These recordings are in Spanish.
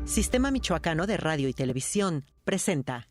Sistema Michoacano de Radio y Televisión presenta.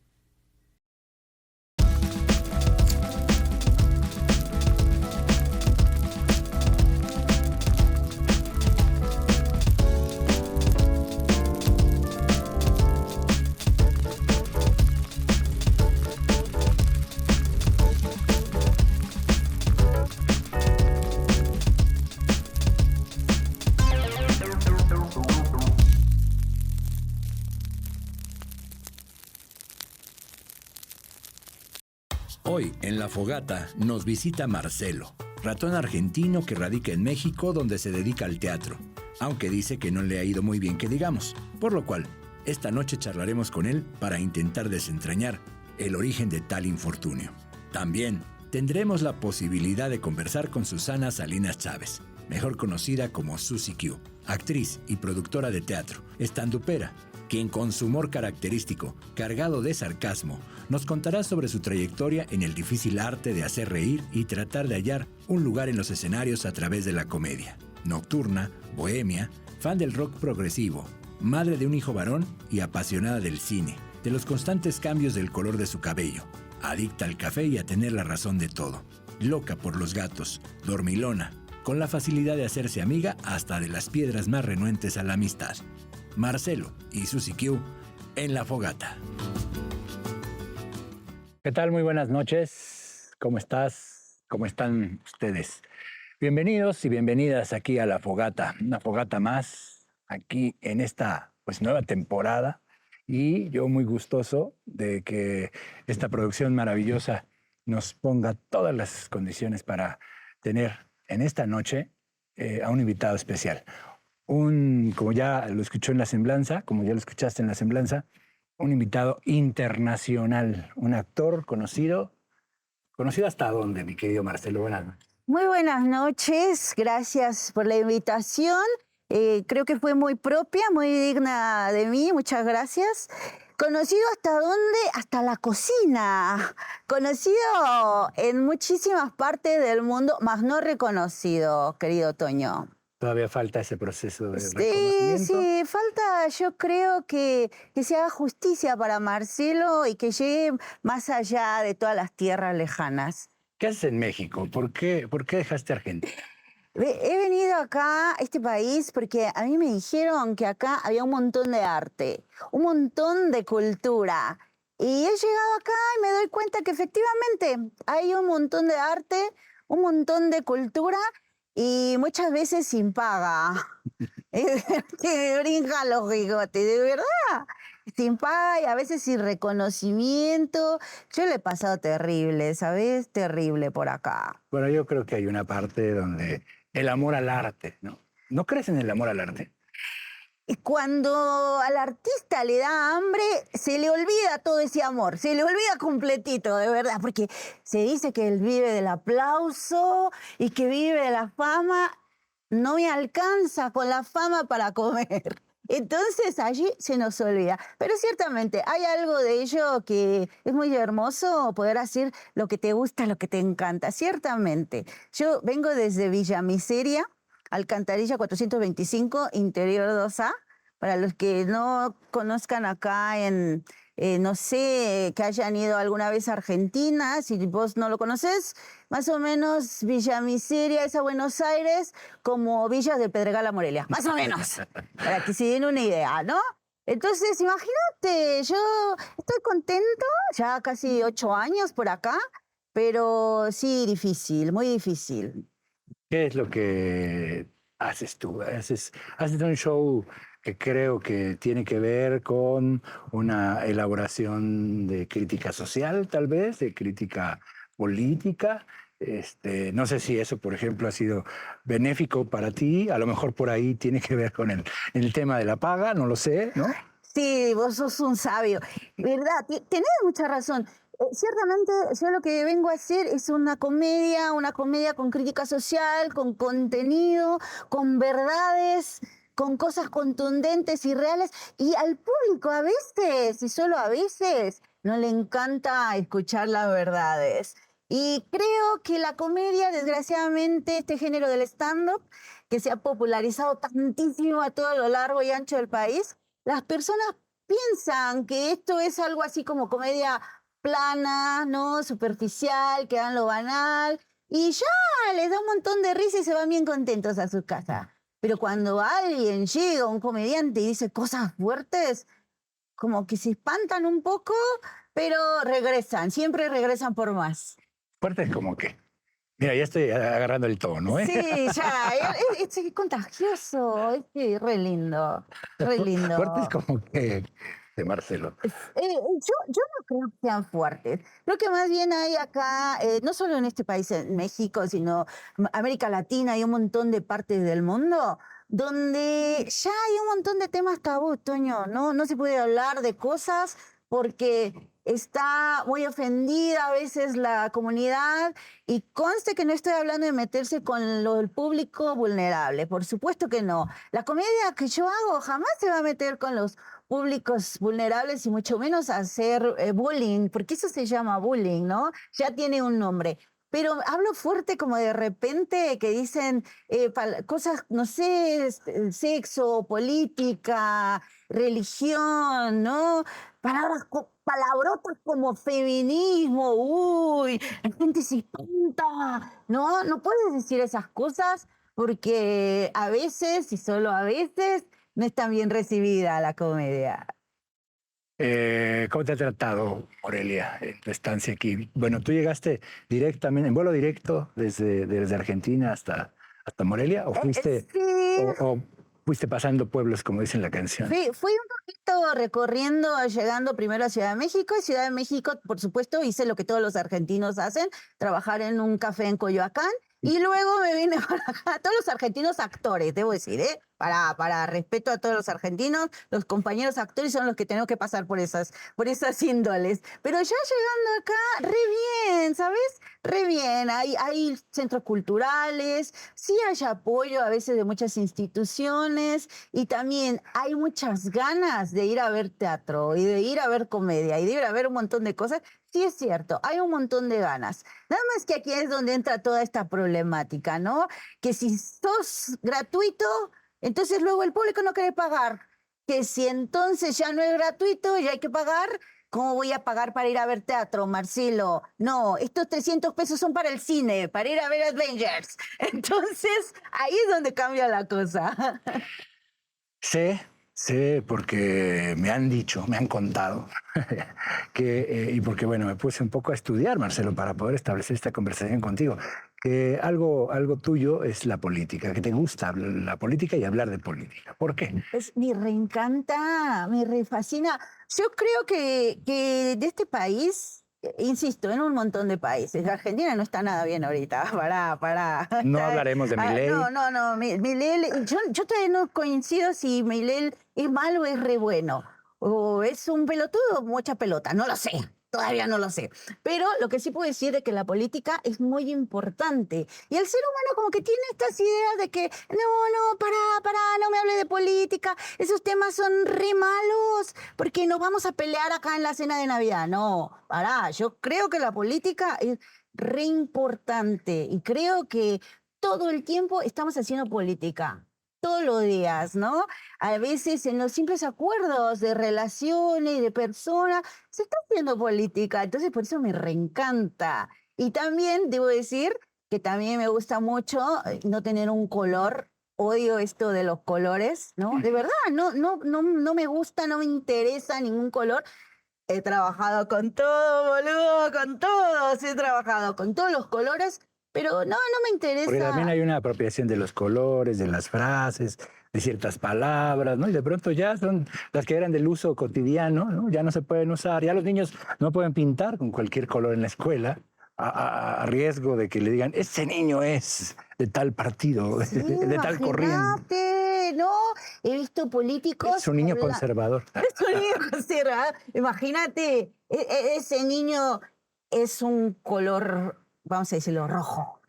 Hoy, en La Fogata, nos visita Marcelo, ratón argentino que radica en México donde se dedica al teatro, aunque dice que no le ha ido muy bien que digamos, por lo cual, esta noche charlaremos con él para intentar desentrañar el origen de tal infortunio. También tendremos la posibilidad de conversar con Susana Salinas Chávez, mejor conocida como Susi Q, actriz y productora de teatro, estandupera, quien con su humor característico, cargado de sarcasmo, nos contará sobre su trayectoria en el difícil arte de hacer reír y tratar de hallar un lugar en los escenarios a través de la comedia. Nocturna, bohemia, fan del rock progresivo, madre de un hijo varón y apasionada del cine, de los constantes cambios del color de su cabello, adicta al café y a tener la razón de todo, loca por los gatos, dormilona, con la facilidad de hacerse amiga hasta de las piedras más renuentes a la amistad. Marcelo y Susi Q en La Fogata. ¿Qué tal? Muy buenas noches. ¿Cómo estás? ¿Cómo están ustedes? Bienvenidos y bienvenidas aquí a La Fogata. Una fogata más aquí en esta nueva temporada. Y yo muy gustoso de que esta producción maravillosa nos ponga todas las condiciones para tener en esta noche a un invitado especial. Como ya lo escuchó en la semblanza, como ya lo escuchaste en la semblanza, un invitado internacional, un actor conocido. ¿Conocido hasta dónde, mi querido Marcelo? Buenas noches. Muy buenas noches, gracias por la invitación. Creo que fue muy propia, muy digna de mí, muchas gracias. ¿Conocido hasta dónde? Hasta la cocina. Conocido en muchísimas partes del mundo, mas no reconocido, querido Toño. Todavía falta ese proceso de reconocimiento. Sí, falta, yo creo que se haga justicia para Marcelo y que llegue más allá de todas las tierras lejanas. ¿Qué haces en México? ¿Por qué dejaste Argentina? He venido acá, a este país, porque a mí me dijeron que acá había un montón de arte, un montón de cultura. Y he llegado acá y me doy cuenta que efectivamente hay un montón de arte, un montón de cultura, y muchas veces sin paga. Que me brincan los bigotes, de verdad. Sin paga y a veces sin reconocimiento. Yo le he pasado terrible, ¿sabes? Terrible por acá. Bueno, yo creo que hay una parte donde el amor al arte, ¿no? ¿No crees en el amor al arte? Cuando al artista le da hambre, se le olvida todo ese amor, se le olvida completito, de verdad, porque se dice que él vive del aplauso y que vive de la fama. No me alcanza con la fama para comer. Entonces allí se nos olvida. Pero ciertamente hay algo de ello que es muy hermoso, poder hacer lo que te gusta, lo que te encanta, ciertamente. Yo vengo desde Villa Miseria, Alcantarilla 425, Interior 2A. Para los que no conozcan acá no sé, que hayan ido alguna vez a Argentina, si vos no lo conoces, más o menos Villa Miseria es a Buenos Aires como Villas del Pedregal a Morelia, más o menos, para que se den una idea, ¿no? Entonces, imagínate, yo estoy contento, ya casi 8 años por acá, pero sí, difícil, muy difícil. ¿Qué es lo que haces tú? Haces un show que creo que tiene que ver con una elaboración de crítica social, tal vez, de crítica política. No sé si eso, por ejemplo, ha sido benéfico para ti. A lo mejor por ahí tiene que ver con el tema de la paga, no lo sé, ¿no? Sí, vos sos un sabio. ¿Verdad? Tenés mucha razón. Ciertamente, yo lo que vengo a hacer es una comedia con crítica social, con contenido, con verdades, con cosas contundentes y reales. Y al público a veces, y solo a veces, no le encanta escuchar las verdades. Y creo que la comedia, desgraciadamente, este género del stand-up, que se ha popularizado tantísimo a todo lo largo y ancho del país, las personas piensan que esto es algo así como comedia plana, ¿no? Superficial, que dan lo banal, y ya les da un montón de risa y se van bien contentos a su casa. Pero cuando alguien llega, un comediante, y dice cosas fuertes, como que se espantan un poco, pero regresan, siempre regresan por más. Fuerte es como que. Mira, ya estoy agarrando el tono, ¿eh? Sí, ya, es contagioso, es re lindo, re lindo. Fuerte es como que de Marcelo. Yo no creo que sean fuertes. Creo que más bien hay acá, no solo en este país, en México, sino América Latina y un montón de partes del mundo, donde ya hay un montón de temas tabú, Toño. No se puede hablar de cosas porque está muy ofendida a veces la comunidad, y conste que no estoy hablando de meterse con el público vulnerable, por supuesto que no. La comedia que yo hago jamás se va a meter con los públicos vulnerables y mucho menos hacer bullying, porque eso se llama bullying, ¿no? Ya tiene un nombre. Pero hablo fuerte como de repente que dicen cosas, no sé, sexo, política, religión, ¿no? Palabrotas como feminismo, uy, la gente se espanta, ¿no? No puedes decir esas cosas porque a veces, y solo a veces, no es tan bien recibida la comedia. ¿Cómo te ha tratado Morelia en tu estancia aquí? Bueno, tú llegaste directamente, en vuelo directo desde Argentina hasta Morelia, o fuiste, Sí, o fuiste pasando pueblos, como dice en la canción. fui un poquito recorriendo, llegando primero a Ciudad de México, y Ciudad de México, por supuesto, hice lo que todos los argentinos hacen, trabajar en un café en Coyoacán, y luego me vine para acá. Todos los argentinos actores, debo decir, ¿eh? Para respeto a todos los argentinos, los compañeros actores son los que tenemos que pasar por esas índoles. Pero ya llegando acá, re bien, ¿sabes? Re bien. Hay centros culturales, sí hay apoyo a veces de muchas instituciones, y también hay muchas ganas de ir a ver teatro y de ir a ver comedia y de ir a ver un montón de cosas. Sí, es cierto, hay un montón de ganas. Nada más que aquí es donde entra toda esta problemática, ¿no? Que si sos gratuito, entonces luego el público no quiere pagar. Que si entonces ya no es gratuito y hay que pagar, ¿cómo voy a pagar para ir a ver teatro, Marcelo? No, estos 300 pesos son para el cine, para ir a ver Avengers. Entonces, ahí es donde cambia la cosa. Sé, porque me han dicho, me han contado, y porque, bueno, me puse un poco a estudiar, Marcelo, para poder establecer esta conversación contigo, que algo tuyo es la política, que te gusta la política y hablar de política. ¿Por qué? Me reencanta, me refascina. Yo creo que de este país, insisto, en un montón de países, Argentina no está nada bien ahorita, pará. No hablaremos de Milei. No, Milei, yo todavía no coincido si Milei es malo o es re bueno, o es un pelotudo o mucha pelota, no lo sé. Todavía no lo sé. Pero lo que sí puedo decir es que la política es muy importante. Y el ser humano como que tiene estas ideas de que, pará, no me hable de política. Esos temas son re malos porque nos vamos a pelear acá en la cena de Navidad. No, pará. Yo creo que la política es re importante. Y creo que todo el tiempo estamos haciendo política. Todos los días, ¿no? A veces en los simples acuerdos de relaciones, de personas, se está haciendo política. Entonces, por eso me reencanta. Y también debo decir que también me gusta mucho no tener un color. Odio esto de los colores, ¿no? De verdad, no me gusta, no me interesa ningún color. He trabajado con todo, boludo, con todos. He trabajado con todos los colores. Pero no me interesa. Porque también hay una apropiación de los colores, de las frases, de ciertas palabras, ¿no? Y de pronto ya son las que eran del uso cotidiano, ¿no? Ya no se pueden usar. Ya los niños no pueden pintar con cualquier color en la escuela, a riesgo de que le digan, ese niño es de tal partido, Sí, de tal corriente. ¿No? He visto políticos. Es un niño conservador. Es un niño conservador. Imagínate, ese niño es un color, vamos a decirlo, rojo.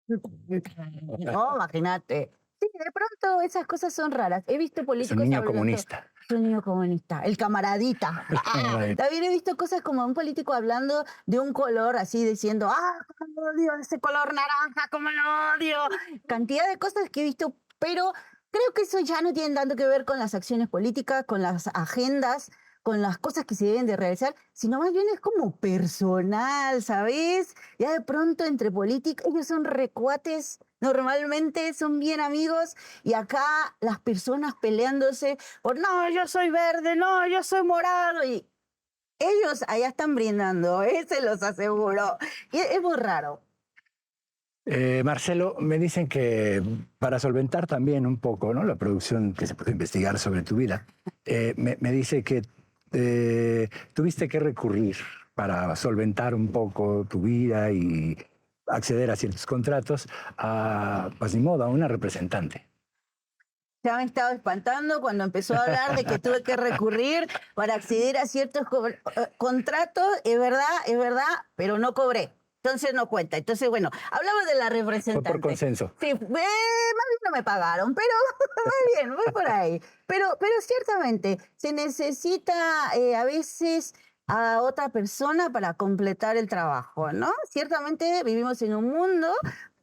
No, imagínate. Sí, de pronto esas cosas son raras. He visto Es un políticos niño hablando. comunista. Es un niño comunista, el camaradita. Camaradita. También he visto cosas como un político hablando de un color así diciendo, cómo lo odio ese color naranja, cómo lo odio. Cantidad de cosas que he visto, pero creo que eso ya no tiene tanto que ver con las acciones políticas, con las agendas, con las cosas que se deben de realizar, sino más bien es como personal, ¿sabes? Ya de pronto entre políticos, ellos son recuates, normalmente son bien amigos, y acá las personas peleándose por, no, yo soy verde, no, yo soy morado, y ellos allá están brindando, se los aseguro. Y es muy raro. Marcelo, me dicen que para solventar también un poco, ¿no?, la producción que se puede investigar sobre tu vida, me dice que tuviste que recurrir para solventar un poco tu vida y acceder a ciertos contratos pues ni modo, a una representante. Ya me estaba espantando cuando empezó a hablar de que tuve que recurrir para acceder a ciertos contratos. Es verdad, pero no cobré. Entonces no cuenta. Entonces, bueno, hablamos de la Fue representante. por consenso. Sí, más bien no me pagaron, pero muy bien, voy por ahí. Pero ciertamente se necesita a veces a otra persona para completar el trabajo, ¿no? Ciertamente vivimos en un mundo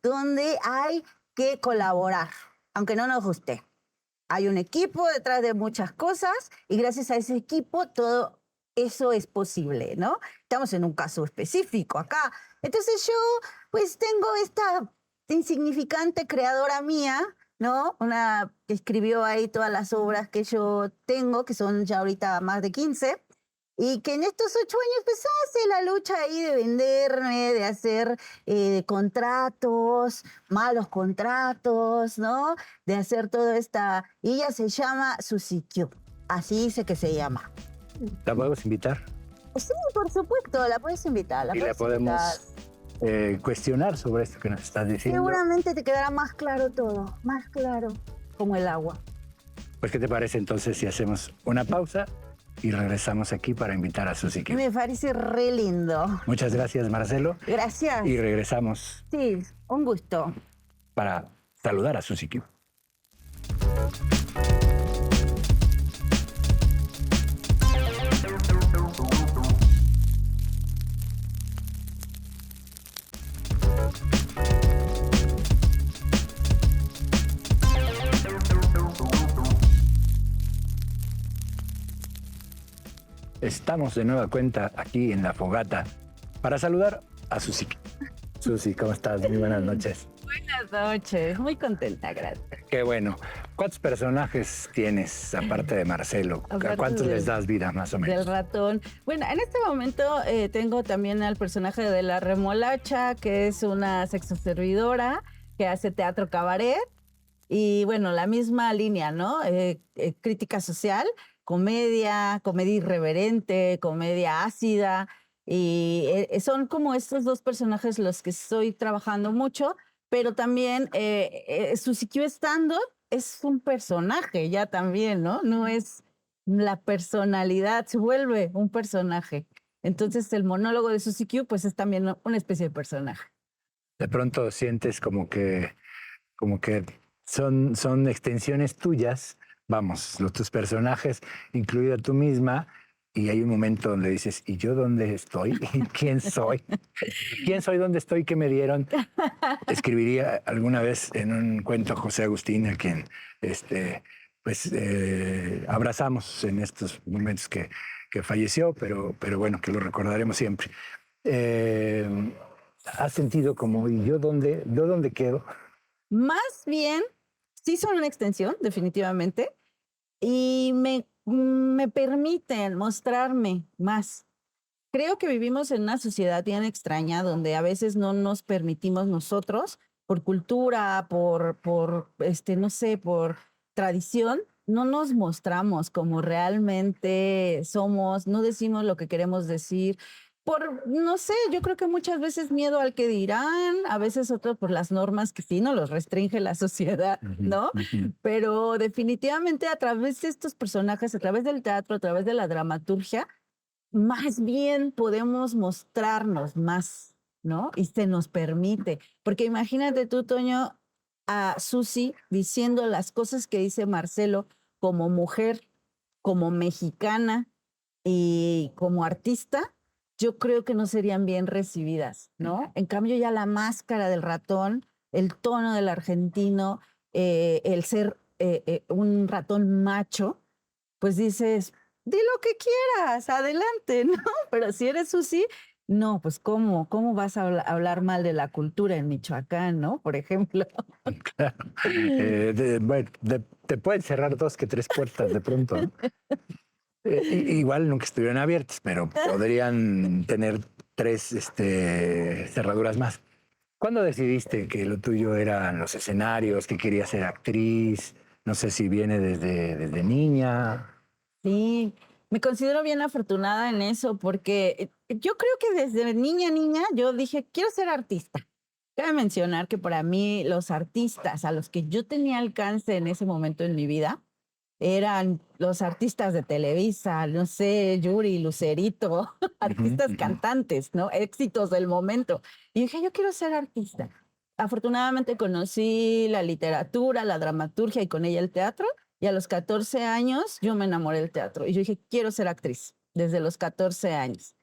donde hay que colaborar, aunque no nos guste. Hay un equipo detrás de muchas cosas y gracias a ese equipo todo eso es posible, ¿no? Estamos en un caso específico acá. Entonces yo pues tengo esta insignificante creadora mía, ¿no? Una que escribió ahí todas las obras que yo tengo, que son ya ahorita más de 15, y que en estos 8 años pues hace la lucha ahí de venderme, de hacer contratos, malos contratos, ¿no? De hacer toda esta... Y ella se llama Suzy Q, así dice que se llama. ¿La podemos invitar? Sí, por supuesto, la puedes invitar. Y la podemos cuestionar sobre esto que nos estás diciendo. Seguramente te quedará más claro todo, más claro como el agua. Pues, ¿qué te parece entonces si hacemos una pausa y regresamos aquí para invitar a Suzy Q? Me parece re lindo. Muchas gracias, Marcelo. Gracias. Y regresamos Sí, un gusto. para saludar a Suzy Q. Estamos de nueva cuenta aquí en La Fogata para saludar a Suzy. Suzy, ¿cómo estás? Muy buenas noches. Buenas noches, muy contenta, gracias. Qué bueno. ¿Cuántos personajes tienes aparte de Marcelo? ¿A Aparte cuántos de- les das vida más o menos? Del ratón. Bueno, en este momento tengo también al personaje de la remolacha, que es una sexoservidora que hace teatro cabaret. Y bueno, la misma línea, ¿no? Crítica social, comedia irreverente, comedia ácida. Y son como estos dos personajes los que estoy trabajando mucho, pero también Suzy Q Stand-up es un personaje ya también, ¿no? No es la personalidad, se vuelve un personaje. Entonces el monólogo de Suzy Q pues es también una especie de personaje. De pronto sientes como que son extensiones tuyas, vamos, tus personajes, incluida tú misma, y hay un momento donde dices, ¿y yo dónde estoy? ¿Quién soy? ¿Quién soy? ¿Dónde estoy? ¿Qué me dieron? Escribiría alguna vez en un cuento José Agustín, a quien abrazamos en estos momentos que falleció, pero bueno, que lo recordaremos siempre. ¿Has sentido como, ¿y yo dónde quedo? Más bien, sí son una extensión, definitivamente, y me permiten mostrarme más. Creo que vivimos en una sociedad bien extraña donde a veces no nos permitimos nosotros, por cultura, no sé, por tradición, no nos mostramos como realmente somos, no decimos lo que queremos decir. No sé, yo creo que muchas veces miedo al que dirán, a veces otro por las normas que sí nos los restringe la sociedad, ¿no? Pero definitivamente a través de estos personajes, a través del teatro, a través de la dramaturgia, más bien podemos mostrarnos más, ¿no? Y se nos permite. Porque imagínate tú, Toño, a Susi diciendo las cosas que dice Marcelo como mujer, como mexicana y como artista, yo creo que no serían bien recibidas, ¿no? En cambio, ya la máscara del ratón, el tono del argentino, el ser un ratón macho, pues dices, di lo que quieras, adelante, ¿no? Pero si eres Susi, no, pues ¿cómo vas a hablar mal de la cultura en Michoacán, ¿no? Por ejemplo. Claro. Bueno, te pueden cerrar 2 que 3 puertas de pronto, ¿no? Igual nunca estuvieron abiertas, pero podrían tener 3 cerraduras más. ¿Cuándo decidiste que lo tuyo eran los escenarios, que querías ser actriz? No sé si viene desde niña. Sí, me considero bien afortunada en eso porque yo creo que desde niña yo dije, quiero ser artista. Cabe mencionar que para mí los artistas a los que yo tenía alcance en ese momento en mi vida eran los artistas de Televisa, no sé, Yuri, Lucerito, artistas cantantes, ¿no? Éxitos del momento. Y dije, yo quiero ser artista. Afortunadamente conocí la literatura, la dramaturgia y con ella el teatro. Y a los 14 años yo me enamoré del teatro. Y yo dije, quiero ser actriz desde los 14 años.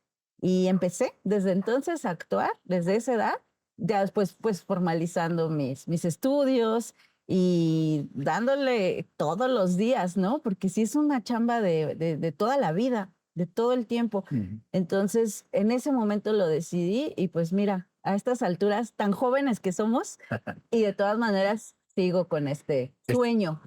Y empecé desde entonces a actuar, desde esa edad, ya después pues formalizando mis estudios y dándole todos los días, ¿no? Porque sí es una chamba de toda la vida, de todo el tiempo. Entonces, en ese momento lo decidí y pues mira, a estas alturas tan jóvenes que somos y de todas maneras sigo con este sueño.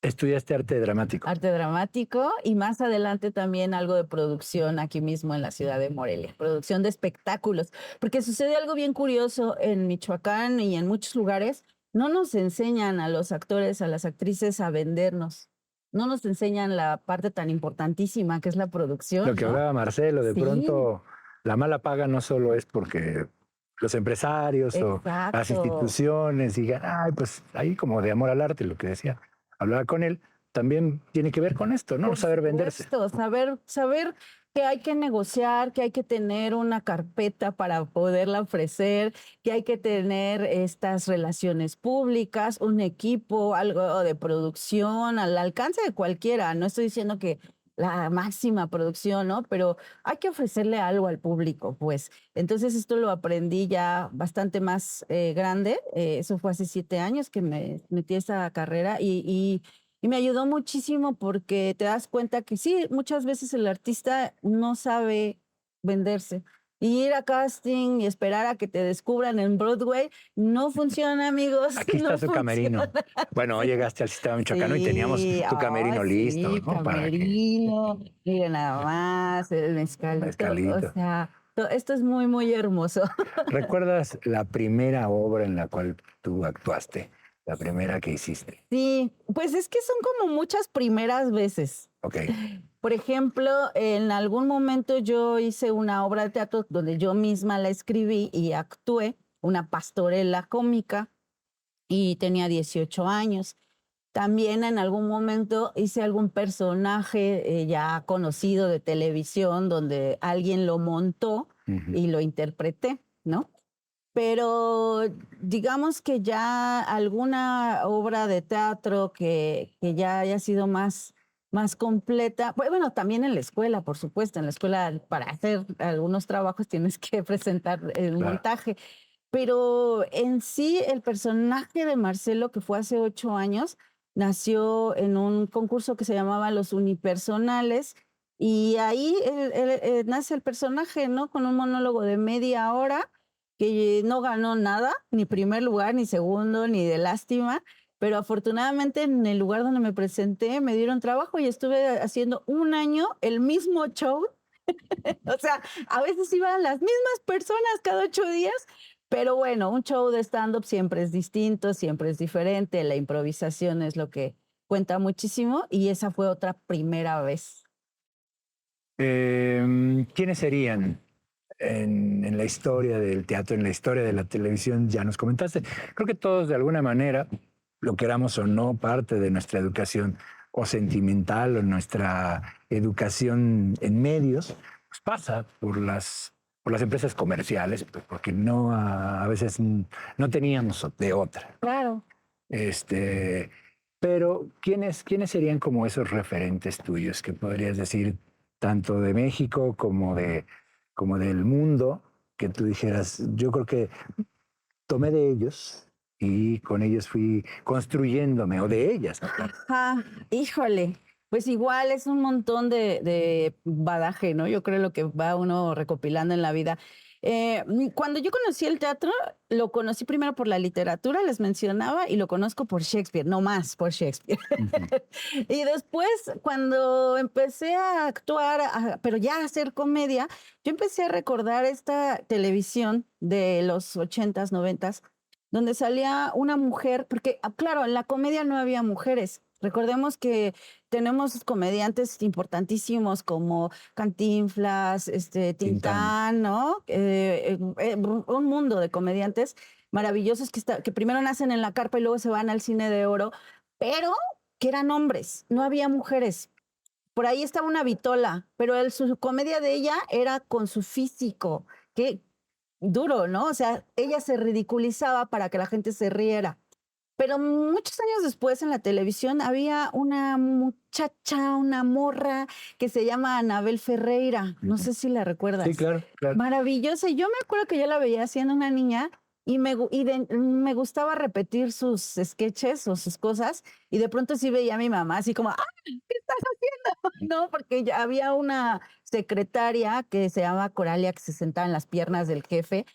Estudiaste arte dramático. Arte dramático y más adelante también algo de producción aquí mismo en la ciudad de Morelia, producción de espectáculos, porque sucede algo bien curioso en Michoacán y en muchos lugares. No nos enseñan a los actores, a las actrices a vendernos. No nos enseñan la parte tan importantísima que es la producción. Lo que ¿no? hablaba Marcelo, de Sí. pronto la mala paga no solo es porque los empresarios o las Exacto. instituciones digan, ay, pues ahí como de amor al arte, lo que decía, hablaba con él, también tiene que ver con esto, ¿no? Por Saber venderse. supuesto, saber que hay que negociar, que hay que tener una carpeta para poderla ofrecer, que hay que tener estas relaciones públicas, un equipo, algo de producción al alcance de cualquiera. No estoy diciendo que la máxima producción, ¿no? Pero hay que ofrecerle algo al público, pues. Entonces esto lo aprendí ya bastante más grande. Eso fue hace 7 años que me metí a esa carrera y me ayudó muchísimo porque te das cuenta que sí, muchas veces el artista no sabe venderse. Y ir a casting y esperar a que te descubran en Broadway no funciona, amigos. Aquí está no su camerino. funciona. Bueno, llegaste al sistema michoacano y teníamos tu camerino listo, sí, ¿no? Para que camerino, miren nada más, el mezcalito. Mezcalito. O sea, esto es muy, muy hermoso. ¿Recuerdas la primera obra en la cual tú actuaste? La primera que hiciste. Sí, pues es que son como muchas primeras veces. Ok. Por ejemplo, en algún momento yo hice una obra de teatro donde yo misma la escribí y actué, una pastorela cómica, y tenía 18 años. También en algún momento hice algún personaje ya conocido de televisión donde alguien lo montó y lo interpreté, ¿no? Pero digamos que ya alguna obra de teatro que ya haya sido más completa, bueno, también en la escuela, por supuesto, en la escuela para hacer algunos trabajos tienes que presentar el Claro. montaje, pero en sí el personaje de Marcelo, que fue hace 8 años, nació en un concurso que se llamaba Los Unipersonales y ahí nace el personaje, ¿no? Con un monólogo de media hora que no ganó nada, ni primer lugar, ni segundo, ni de lástima, pero afortunadamente en el lugar donde me presenté me dieron trabajo y estuve haciendo 1 año el mismo show. O sea, a veces iban las mismas personas cada 8 días, pero bueno, un show de stand-up siempre es distinto, siempre es diferente, la improvisación es lo que cuenta muchísimo y esa fue otra primera vez. ¿Quiénes serían en la historia del teatro, en la historia de la televisión? Ya nos comentaste. Creo que todos de alguna manera, lo queramos o no, parte de nuestra educación o sentimental o nuestra educación en medios, pues pasa por las empresas comerciales, pues porque no a veces no teníamos de otra. Claro. Este, pero ¿quiénes serían como esos referentes tuyos que podrías decir tanto de México como del mundo, que tú dijeras, yo creo que tomé de ellos y con ellos fui construyéndome, o de ellas, ¿no? Ajá, híjole. Pues igual es un montón de badaje, ¿no? Yo creo lo que va uno recopilando en la vida. Cuando yo conocí el teatro, lo conocí primero por la literatura, les mencionaba, y lo conozco por Shakespeare, no más por Shakespeare. Ujú. Y después, cuando empecé a actuar, pero ya a hacer comedia, yo empecé a recordar esta televisión de los 80s, 90s, donde salía una mujer, porque claro, en la comedia no había mujeres. Recordemos que tenemos comediantes importantísimos como Cantinflas, Tintán. Tintán, ¿no? Un mundo de comediantes maravillosos que primero nacen en la carpa y luego se van al cine de oro, pero que eran hombres, no había mujeres. Por ahí estaba una Vitola, pero su comedia de ella era con su físico. Qué duro, ¿no? O sea, ella se ridiculizaba para que la gente se riera. Pero muchos años después en la televisión había una muchacha, una morra que se llama Anabel Ferreira. No Ujú. sé si la Sí, recuerdas. claro, claro. Maravillosa. Y yo me acuerdo que yo la veía siendo una niña y me gustaba repetir sus sketches o sus cosas. Y de pronto sí veía a mi mamá así como, ¡ah! ¿Qué estás haciendo? No, porque ya había una secretaria que se llama Coralia que se sentaba en las piernas del jefe.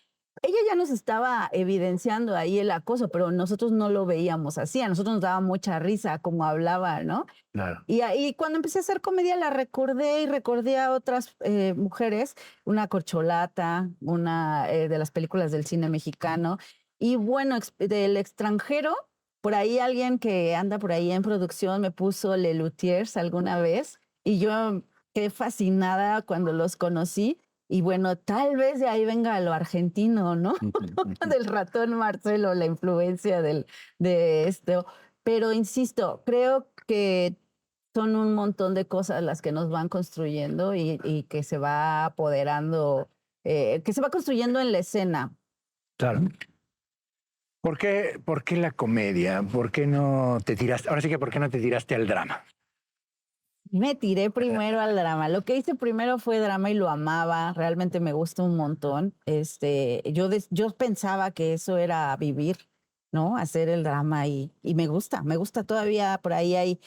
Ella ya nos estaba evidenciando ahí el acoso, pero nosotros no lo veíamos así. A nosotros nos daba mucha risa como hablaba, ¿no? Claro. Y ahí cuando empecé a hacer comedia la recordé y recordé a otras mujeres, una corcholata, una de las películas del cine mexicano. Y bueno, del extranjero, por ahí alguien que anda por ahí en producción me puso Le Luthiers alguna vez y yo quedé fascinada cuando los conocí. Y bueno, tal vez de ahí venga lo argentino, ¿no? Ujú, ujú. Del ratón Marcelo, la influencia de esto. Pero insisto, creo que son un montón de cosas las que nos van construyendo y que se va apoderando, que se va construyendo en la escena. Claro. ¿Por qué la comedia? ¿Por qué no te tiraste? Ahora sí que, ¿por qué no te tiraste al drama? Me tiré primero al drama. Lo que hice primero fue drama y lo amaba. Realmente me gusta un montón. Yo pensaba que eso era vivir, ¿no? Hacer el drama y me gusta. Me gusta todavía. Por ahí hay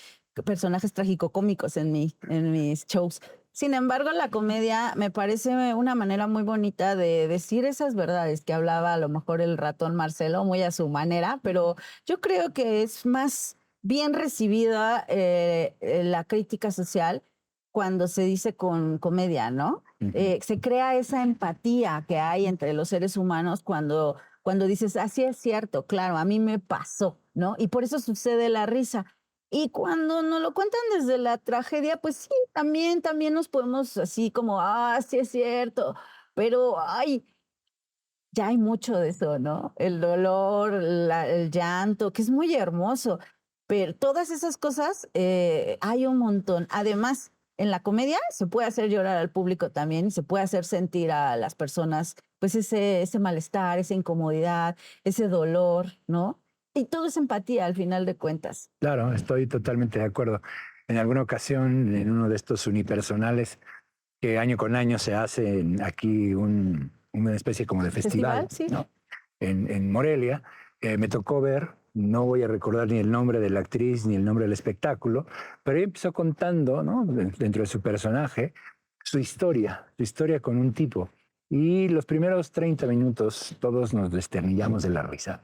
personajes tragicocómicos en mis shows. Sin embargo, la comedia me parece una manera muy bonita de decir esas verdades que hablaba a lo mejor el ratón Marcelo, muy a su manera, pero yo creo que es más bien recibida la crítica social cuando se dice con comedia, ¿no? Ujú. Se crea esa empatía que hay entre los seres humanos cuando dices, así es cierto, claro, a mí me pasó, ¿no? Y por eso sucede la risa. Y cuando nos lo cuentan desde la tragedia, pues sí, también nos podemos así como, sí es cierto, pero, ay, ya hay mucho de eso, ¿no? El dolor, el llanto, que es muy hermoso, pero todas esas cosas hay un montón. Además, en la comedia se puede hacer llorar al público también y se puede hacer sentir a las personas, pues ese malestar, esa incomodidad, ese dolor, ¿no? Y todo es empatía al final de cuentas. Claro, estoy totalmente de acuerdo. En alguna ocasión, en uno de estos unipersonales, que año con año se hace aquí una especie como de ¿Festival? festival, Sí. ¿no? En Morelia, me tocó ver, no voy a recordar ni el nombre de la actriz ni el nombre del espectáculo, pero ella empezó contando, ¿no? Dentro de su personaje, su historia con un tipo. Y los primeros 30 minutos todos nos desternillamos de la risa.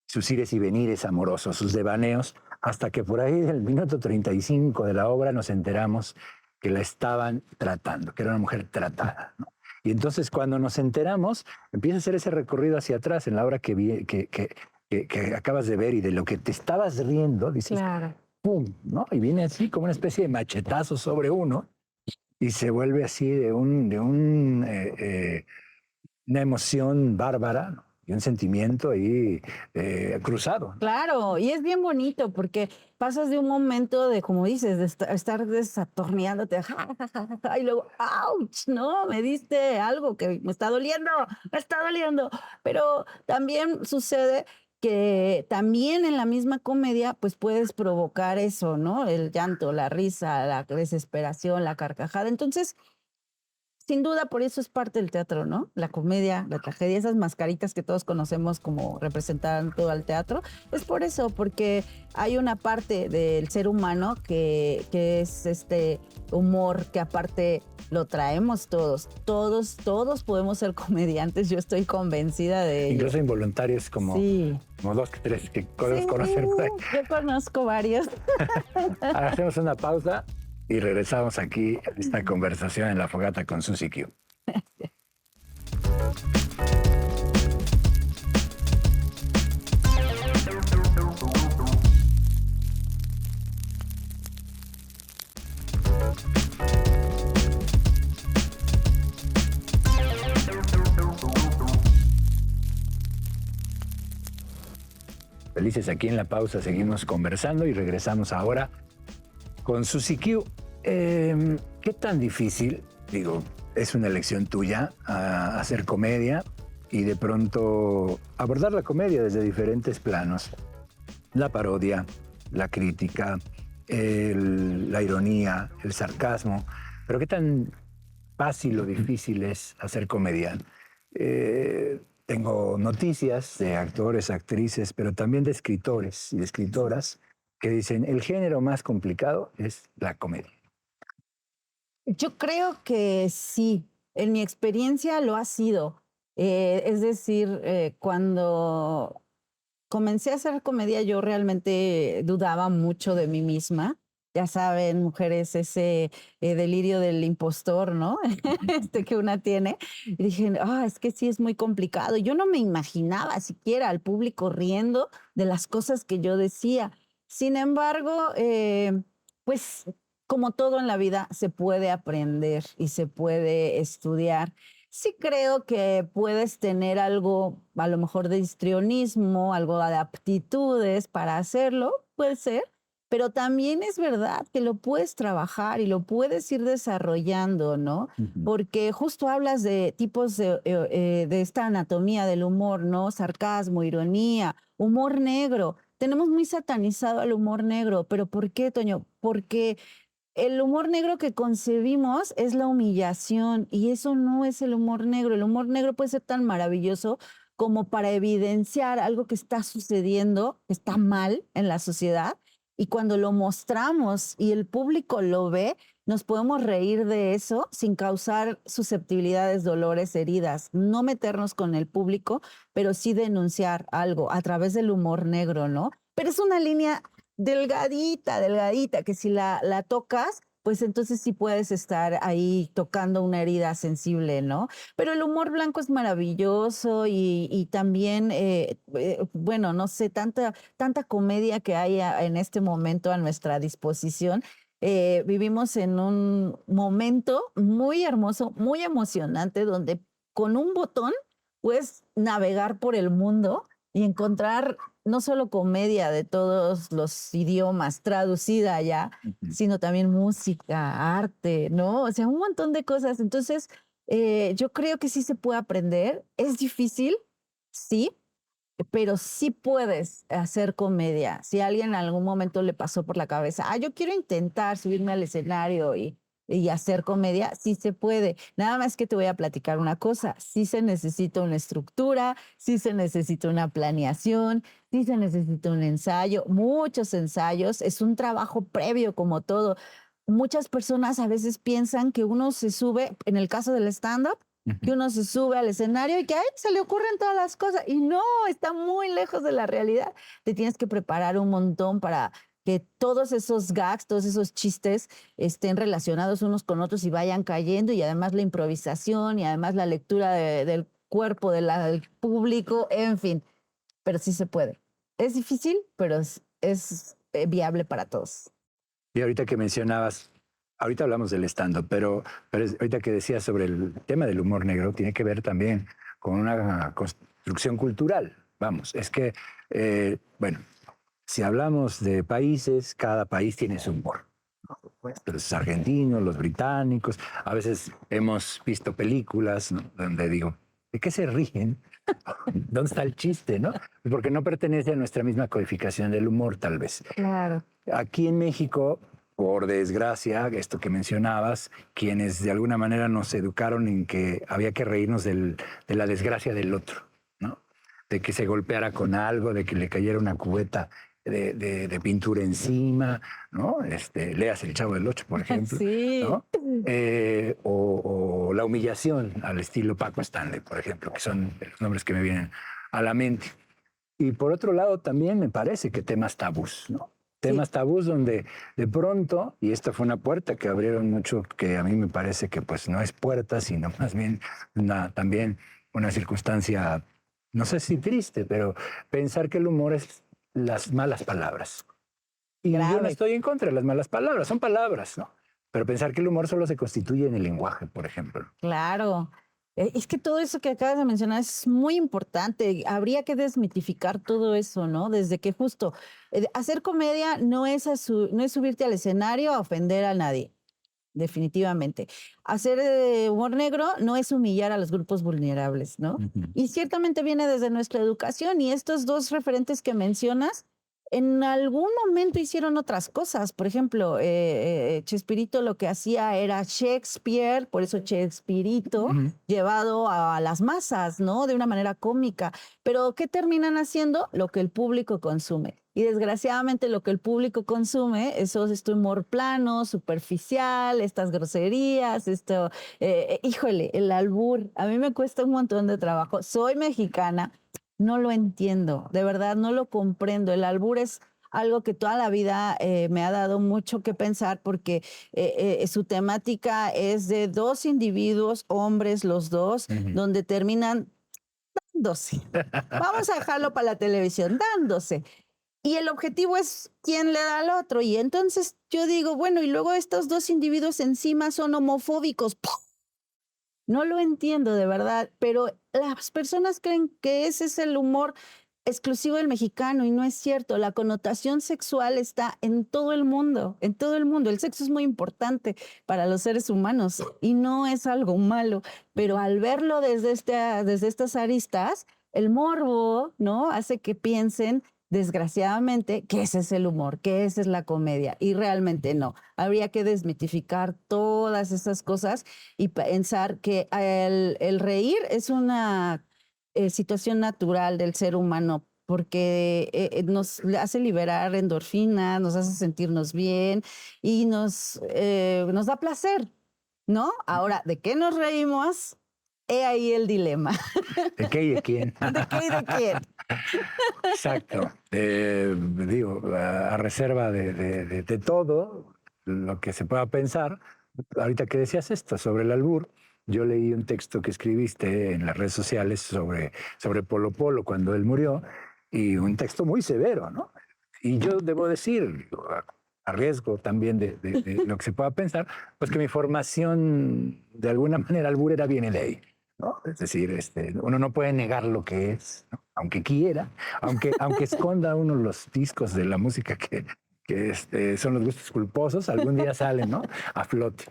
Sus ires y venires amorosos, sus devaneos, hasta que por ahí del minuto 35 de la obra nos enteramos que la estaban tratando, que era una mujer tratada, ¿no? Y entonces cuando nos enteramos, empieza a hacer ese recorrido hacia atrás en la obra que acabas de ver y de lo que te estabas riendo, dices, Claro. ¡pum! ¿No? Y viene así como una especie de machetazo sobre uno y se vuelve así una emoción bárbara, ¿no? Y un sentimiento ahí cruzado, ¿no? Claro, y es bien bonito porque pasas de un momento de, como dices, de estar desatornillándote, y luego, ¡ouch! No, me diste algo que me está doliendo, me está doliendo. Pero también sucede que también en la misma comedia pues puedes provocar eso, ¿no? El llanto, la risa, la desesperación, la carcajada. Entonces, sin duda, por eso es parte del teatro, ¿no? La comedia, la tragedia, esas mascaritas que todos conocemos como representan todo el teatro, es por eso, porque hay una parte del ser humano que es este humor que aparte lo traemos todos podemos ser comediantes, yo estoy convencida de ello. Incluso involuntarios como, Sí. como 2 que 3 que podemos Sí, conocer por ahí. yo conozco varios. Ahora hacemos una pausa y regresamos aquí a esta conversación en La Fogata con Suzy Q. Felices aquí en la pausa, seguimos conversando y regresamos ahora con Suzy Q. ¿Qué tan difícil, digo, es una elección tuya hacer comedia y de pronto abordar la comedia desde diferentes planos? La parodia, la crítica, la ironía, el sarcasmo. Pero ¿qué tan fácil o difícil es hacer comedia? Tengo noticias de actores, actrices, pero también de escritores y de escritoras que dicen el género más complicado es la comedia. Yo creo que sí, en mi experiencia lo ha sido. Es decir, cuando comencé a hacer comedia yo realmente dudaba mucho de mí misma. Ya saben, mujeres, ese delirio del impostor, ¿no? Que una tiene. Y dije, es que sí es muy complicado. Yo no me imaginaba siquiera al público riendo de las cosas que yo decía. Sin embargo, pues como todo en la vida, se puede aprender y se puede estudiar. Sí creo que puedes tener algo, a lo mejor de histrionismo, algo de aptitudes para hacerlo, puede ser, pero también es verdad que lo puedes trabajar y lo puedes ir desarrollando, ¿no? Porque justo hablas de tipos de esta anatomía del humor, ¿no? Sarcasmo, ironía, humor negro. Tenemos muy satanizado al humor negro, pero ¿por qué, Toño? Porque el humor negro que concebimos es la humillación y eso no es el humor negro. El humor negro puede ser tan maravilloso como para evidenciar algo que está sucediendo, que está mal en la sociedad, y cuando lo mostramos y el público lo ve, nos podemos reír de eso sin causar susceptibilidades, dolores, heridas. No meternos con el público, pero sí denunciar algo a través del humor negro, ¿no? Pero es una línea delgadita, delgadita, que si la tocas, pues entonces sí puedes estar ahí tocando una herida sensible, ¿no? Pero el humor blanco es maravilloso y también, bueno, no sé, tanta comedia que hay en este momento a nuestra disposición. Vivimos en un momento muy hermoso, muy emocionante, donde con un botón puedes navegar por el mundo y encontrar no solo comedia de todos los idiomas traducida ya, sino también música, arte, ¿no? O sea, un montón de cosas. Entonces, yo creo que sí se puede aprender. Es difícil, sí, pero sí puedes hacer comedia. Si a alguien en algún momento le pasó por la cabeza, yo quiero intentar subirme al escenario y hacer comedia, sí se puede. Nada más que te voy a platicar una cosa, sí se necesita una estructura, sí se necesita una planeación, sí se necesita un ensayo, muchos ensayos, es un trabajo previo como todo. Muchas personas a veces piensan que uno se sube, en el caso del stand-up, que uno se sube al escenario y que se le ocurren todas las cosas. Y no, está muy lejos de la realidad. Te tienes que preparar un montón para que todos esos gags, todos esos chistes estén relacionados unos con otros y vayan cayendo. Y además la improvisación y además la lectura del cuerpo del público, en fin. Pero sí se puede. Es difícil, pero es viable para todos. Y ahorita que mencionabas, ahorita hablamos del stand-up, pero ahorita que decías sobre el tema del humor negro, tiene que ver también con una construcción cultural. Vamos, es que, bueno, si hablamos de países, cada país tiene su humor. Los argentinos, los británicos, a veces hemos visto películas, ¿no?, donde digo, ¿de qué se ríen ¿Dónde está el chiste, no? Porque no pertenece a nuestra misma codificación del humor, tal vez. Claro. Aquí en México, por desgracia, esto que mencionabas, quienes de alguna manera nos educaron en que había que reírnos de la desgracia del otro, ¿no? De que se golpeara con algo, de que le cayera una cubeta de pintura encima, ¿no? Leas El Chavo del Ocho, por ejemplo, Sí. ¿no? O la humillación al estilo Paco Stanley, por ejemplo, que son los nombres que me vienen a la mente. Y por otro lado también me parece que temas tabús, ¿no? Temas tabús donde de pronto, y esta fue una puerta que abrieron mucho, que a mí me parece que pues no es puerta, sino más bien también una circunstancia, no sé si triste, pero pensar que el humor es las malas palabras. Y yo no Grave. estoy en contra de las malas palabras, son palabras, ¿no? Pero pensar que el humor solo se constituye en el lenguaje, por ejemplo. Claro. Es que todo eso que acabas de mencionar es muy importante. Habría que desmitificar todo eso, ¿no? Desde que justo hacer comedia no es subirte al escenario a ofender a nadie, definitivamente. Hacer humor negro no es humillar a los grupos vulnerables, ¿no? Y ciertamente viene desde nuestra educación y estos dos referentes que mencionas en algún momento hicieron otras cosas. Por ejemplo, Chespirito lo que hacía era Shakespeare, por eso Chespirito, llevado a las masas, ¿no? De una manera cómica. Pero ¿qué terminan haciendo? Lo que el público consume. Y desgraciadamente lo que el público consume es este humor plano, superficial, estas groserías, híjole, el albur. A mí me cuesta un montón de trabajo. Soy mexicana. No lo entiendo, de verdad no lo comprendo. El albur es algo que toda la vida me ha dado mucho que pensar porque su temática es de dos individuos, hombres los dos, donde terminan dándose. Vamos a dejarlo para la televisión, dándose. Y el objetivo es quién le da al otro. Y entonces yo digo, bueno, y luego estos dos individuos encima son homofóbicos. ¡Pum! No lo entiendo de verdad, pero las personas creen que ese es el humor exclusivo del mexicano y no es cierto. La connotación sexual está en todo el mundo, en todo el mundo. El sexo es muy importante para los seres humanos y no es algo malo, pero al verlo desde estas aristas, el morbo, ¿no? Hace que piensen desgraciadamente que ese es el humor, que esa es la comedia y realmente no. Habría que desmitificar todas esas cosas y pensar que el reír es una situación natural del ser humano porque nos hace liberar endorfinas, nos hace sentirnos bien y nos da placer, ¿no? Ahora, ¿de qué nos reímos? He ahí el dilema. ¿De qué y de quién? ¿De qué y de quién? Exacto. Digo, a reserva de todo lo que se pueda pensar, ahorita que decías esto sobre el albur, yo leí un texto que escribiste en las redes sociales sobre Polo Polo cuando él murió, y un texto muy severo, ¿no? Y yo debo decir, a riesgo también de lo que se pueda pensar, pues que mi formación de alguna manera alburera viene de ahí, ¿no? Es decir, uno no puede negar lo que es, ¿no? Aunque quiera, aunque esconda uno los discos de la música que son los gustos culposos, algún día salen, ¿no? A flote.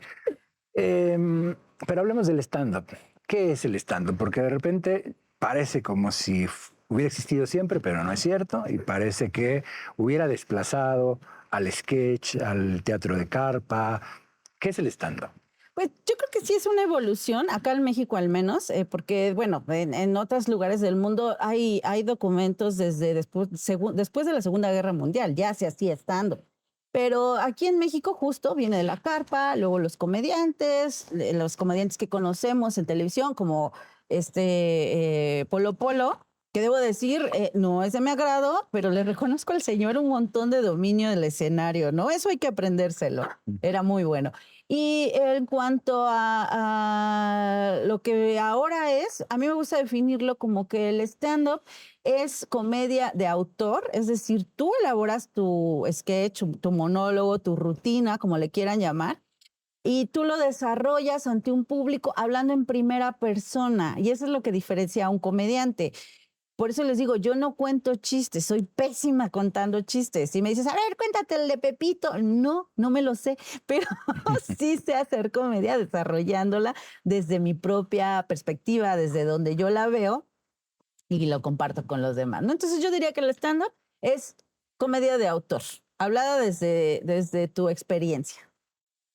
Pero hablemos del stand-up. ¿Qué es el stand-up? Porque de repente parece como si hubiera existido siempre, pero no es cierto, y parece que hubiera desplazado al sketch, al teatro de carpa. ¿Qué es el stand-up? Pues yo creo que sí es una evolución, acá en México al menos, porque bueno, en otros lugares del mundo hay documentos desde después de la Segunda Guerra Mundial, ya se hacía stand-up. Pero aquí en México justo viene de la carpa, luego los comediantes que conocemos en televisión como Polo Polo, que debo decir, no es de mi agrado, pero le reconozco al señor un montón de dominio del escenario, ¿no? Eso hay que aprendérselo, era muy bueno. Y en cuanto a lo que ahora es, a mí me gusta definirlo como que el stand-up es comedia de autor, es decir, tú elaboras tu sketch, tu monólogo, tu rutina, como le quieran llamar, y tú lo desarrollas ante un público hablando en primera persona, y eso es lo que diferencia a un comediante. Por eso les digo, yo no cuento chistes, soy pésima contando chistes. Si me dices, a ver, cuéntate el de Pepito. No me lo sé, pero sí sé hacer comedia desarrollándola desde mi propia perspectiva, desde donde yo la veo. y lo comparto con los demás, ¿no? Entonces yo diría que el stand-up es comedia de autor, hablada desde tu experiencia.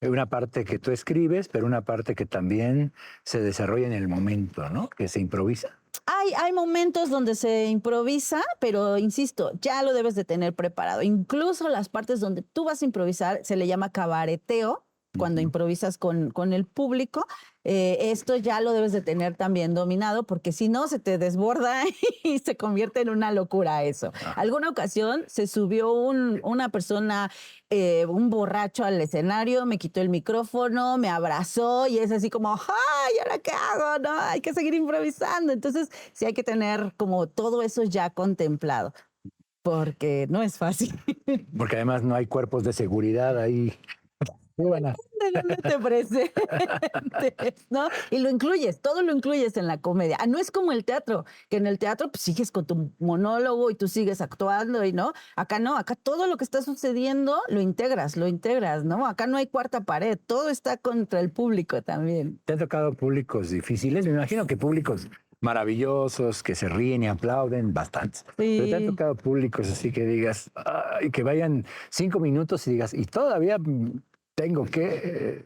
Una parte que tú escribes, pero una parte que también se desarrolla en el momento, ¿no? Que se improvisa. Hay momentos donde se improvisa, pero insisto, ya lo debes de tener preparado. Incluso las partes donde tú vas a improvisar se le llama cabareteo, cuando improvisas con el público. Esto ya lo debes de tener también dominado, porque si no se te desborda y se convierte en una locura eso. Alguna ocasión se subió una persona, un borracho al escenario, me quitó el micrófono, me abrazó y es así como, ¡ay, ahora qué hago! No, hay que seguir improvisando. Entonces sí hay que tener como todo eso ya contemplado, porque no es fácil. Porque además no hay cuerpos de seguridad ahí. Bueno, ¿De dónde te presentes, no? Y lo incluyes, todo lo incluyes en la comedia. No es como el teatro, que en el teatro pues, sigues con tu monólogo y tú sigues actuando y no. Acá no, acá todo lo que está sucediendo lo integras, ¿no? Acá no hay cuarta pared, todo está contra el público también. ¿te han tocado públicos difíciles? Me imagino que públicos maravillosos, que se ríen y aplauden, bastantes. Sí. Pero te han tocado públicos así que digas, y que vayan 5 minutos y digas, y todavía tengo que...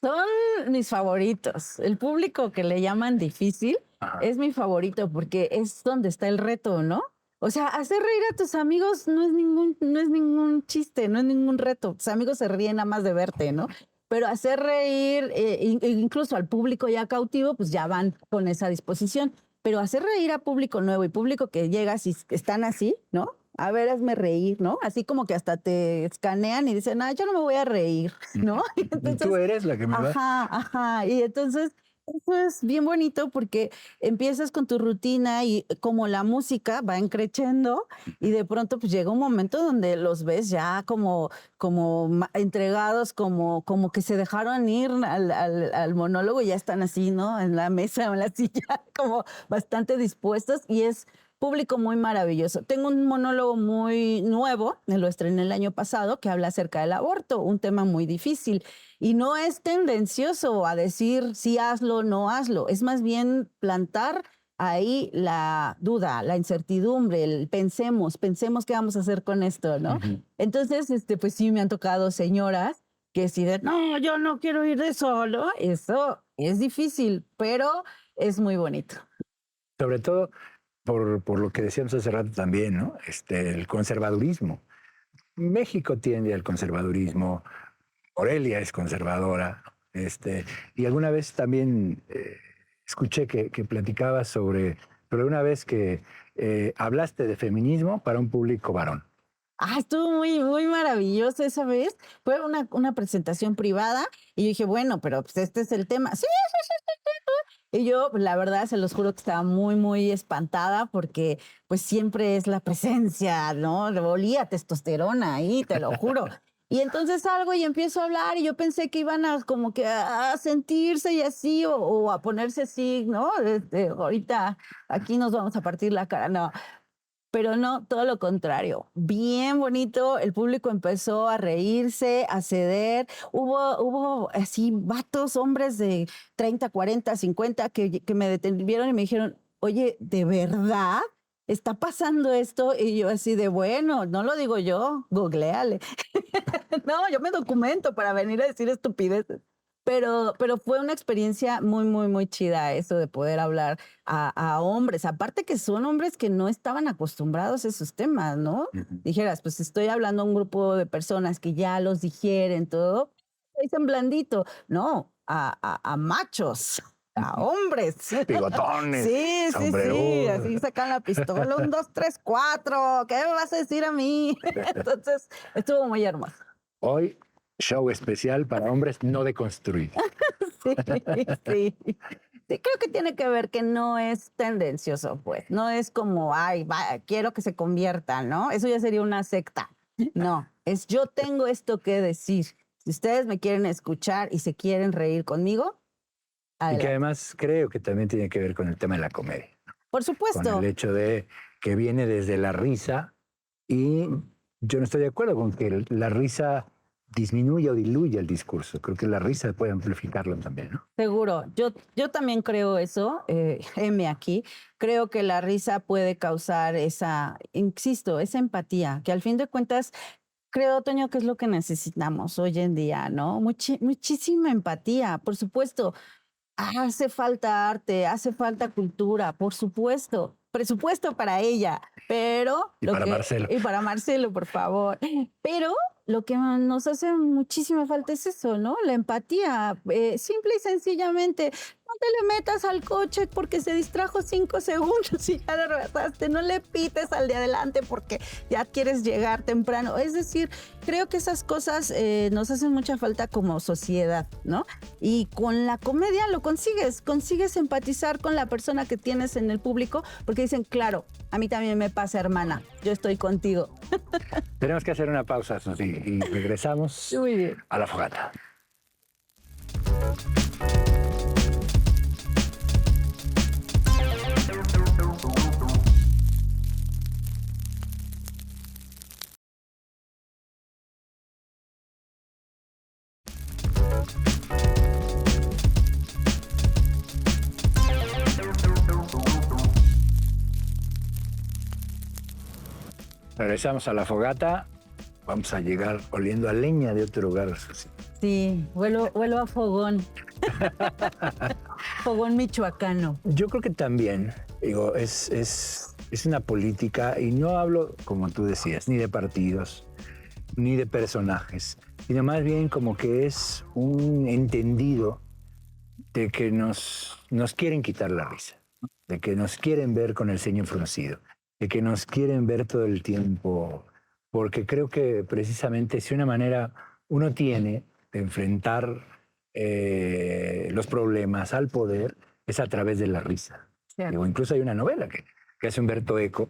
Son mis favoritos. El público que le llaman difícil es mi favorito porque es donde está el reto, ¿no? O sea, hacer reír a tus amigos no es ningún chiste, no es ningún reto. Tus amigos se ríen nada más de verte, ¿no? Pero hacer reír, incluso al público ya cautivo, pues ya van con esa disposición. Pero hacer reír a público nuevo y público que llegas y están así, ¿no? A ver, hazme reír, ¿no? Así como que hasta te escanean y dicen, yo no me voy a reír, ¿no? Entonces, tú eres la que me va... Ajá. Y entonces, eso es bien bonito porque empiezas con tu rutina y como la música va creciendo y de pronto pues llega un momento donde los ves ya como entregados, como que se dejaron ir al monólogo y ya están así, ¿no? En la mesa o en la silla, como bastante dispuestos y es público muy maravilloso. Tengo un monólogo muy nuevo, me lo estrené el año pasado, que habla acerca del aborto, un tema muy difícil. Y no es tendencioso a decir sí hazlo, no hazlo. Es más bien plantar ahí la duda, la incertidumbre, el pensemos qué vamos a hacer con esto, ¿no? Entonces, pues sí me han tocado señoras que deciden, no, yo no quiero ir de solo. Eso es difícil, pero es muy bonito. Sobre todo por lo que decíamos hace rato también, ¿no? El conservadurismo. México tiende al conservadurismo, Morelia es conservadora, y alguna vez también escuché que platicabas sobre, pero una vez que hablaste de feminismo para un público varón. Estuvo muy maravilloso esa vez. Fue una presentación privada y yo dije, bueno, pero pues este es el tema. Sí. Y yo, la verdad, se los juro que estaba muy espantada porque pues siempre es la presencia, ¿no? Olía testosterona ahí, te lo juro. Y entonces salgo y empiezo a hablar y yo pensé que iban a como que a sentirse y así o a ponerse así, ¿no? Ahorita aquí nos vamos a partir la cara, no. Pero no, todo lo contrario. Bien bonito, el público empezó a reírse, a ceder. Hubo así vatos, hombres de 30, 40, 50 que me detuvieron y me dijeron, oye, ¿de verdad está pasando esto? Y yo así de, bueno, no lo digo yo, googleale. No, yo me documento para venir a decir estupideces. Pero fue una experiencia muy chida eso de poder hablar a hombres. Aparte que son hombres que no estaban acostumbrados a esos temas, ¿no? Dijeras, pues estoy hablando a un grupo de personas que ya los digieren, todo. Dicen blandito. No, a machos, a hombres. Bigotones. Sí. Así sacan la pistola. 1, 2, 3, 4. ¿Qué me vas a decir a mí? Entonces, estuvo muy hermoso. Hoy, show especial para hombres no deconstruidos. Sí, creo que tiene que ver que no es tendencioso, pues. No es como, quiero que se convierta, ¿no? Eso ya sería una secta. No, es yo tengo esto que decir. Si ustedes me quieren escuchar y se quieren reír conmigo, adelante. Y que además creo que también tiene que ver con el tema de la comedia. Por supuesto. Con el hecho de que viene desde la risa y yo no estoy de acuerdo con que la risa disminuye o diluye el discurso. Creo que la risa puede amplificarlo también, ¿no? Seguro, yo también creo eso, heme aquí, creo que la risa puede causar esa, insisto, esa empatía, que al fin de cuentas creo, Toño, que es lo que necesitamos hoy en día, ¿no? Muchísima empatía, por supuesto. Hace falta arte, hace falta cultura, por supuesto. Presupuesto para ella, pero Y para Marcelo. y para Marcelo, por favor. Pero lo que nos hace muchísima falta es eso, ¿no? La empatía, simple y sencillamente. No te le metas al coche porque se distrajo 5 segundos y ya lo rebasaste. No le pites al de adelante porque ya quieres llegar temprano. Es decir, creo que esas cosas nos hacen mucha falta como sociedad, ¿no? Y con la comedia lo consigues empatizar con la persona que tienes en el público porque dicen, claro, a mí también me pasa, hermana, yo estoy contigo. Tenemos que hacer una pausa, Susi, y regresamos Muy bien. a la fogata. Regresamos a la fogata. Vamos a llegar oliendo a leña de otro lugar, Susi. Sí, vuelo a fogón. Fogón michoacano. Yo creo que también, digo, es una política, y no hablo, como tú decías, ni de partidos, ni de personajes, sino más bien como que es un entendido de que nos quieren quitar la risa, ¿no? De que nos quieren ver con el ceño fruncido, de que nos quieren ver todo el tiempo, porque creo que precisamente si una manera uno tiene de enfrentar los problemas al poder es a través de la risa. Digo, incluso hay una novela que hace Humberto Eco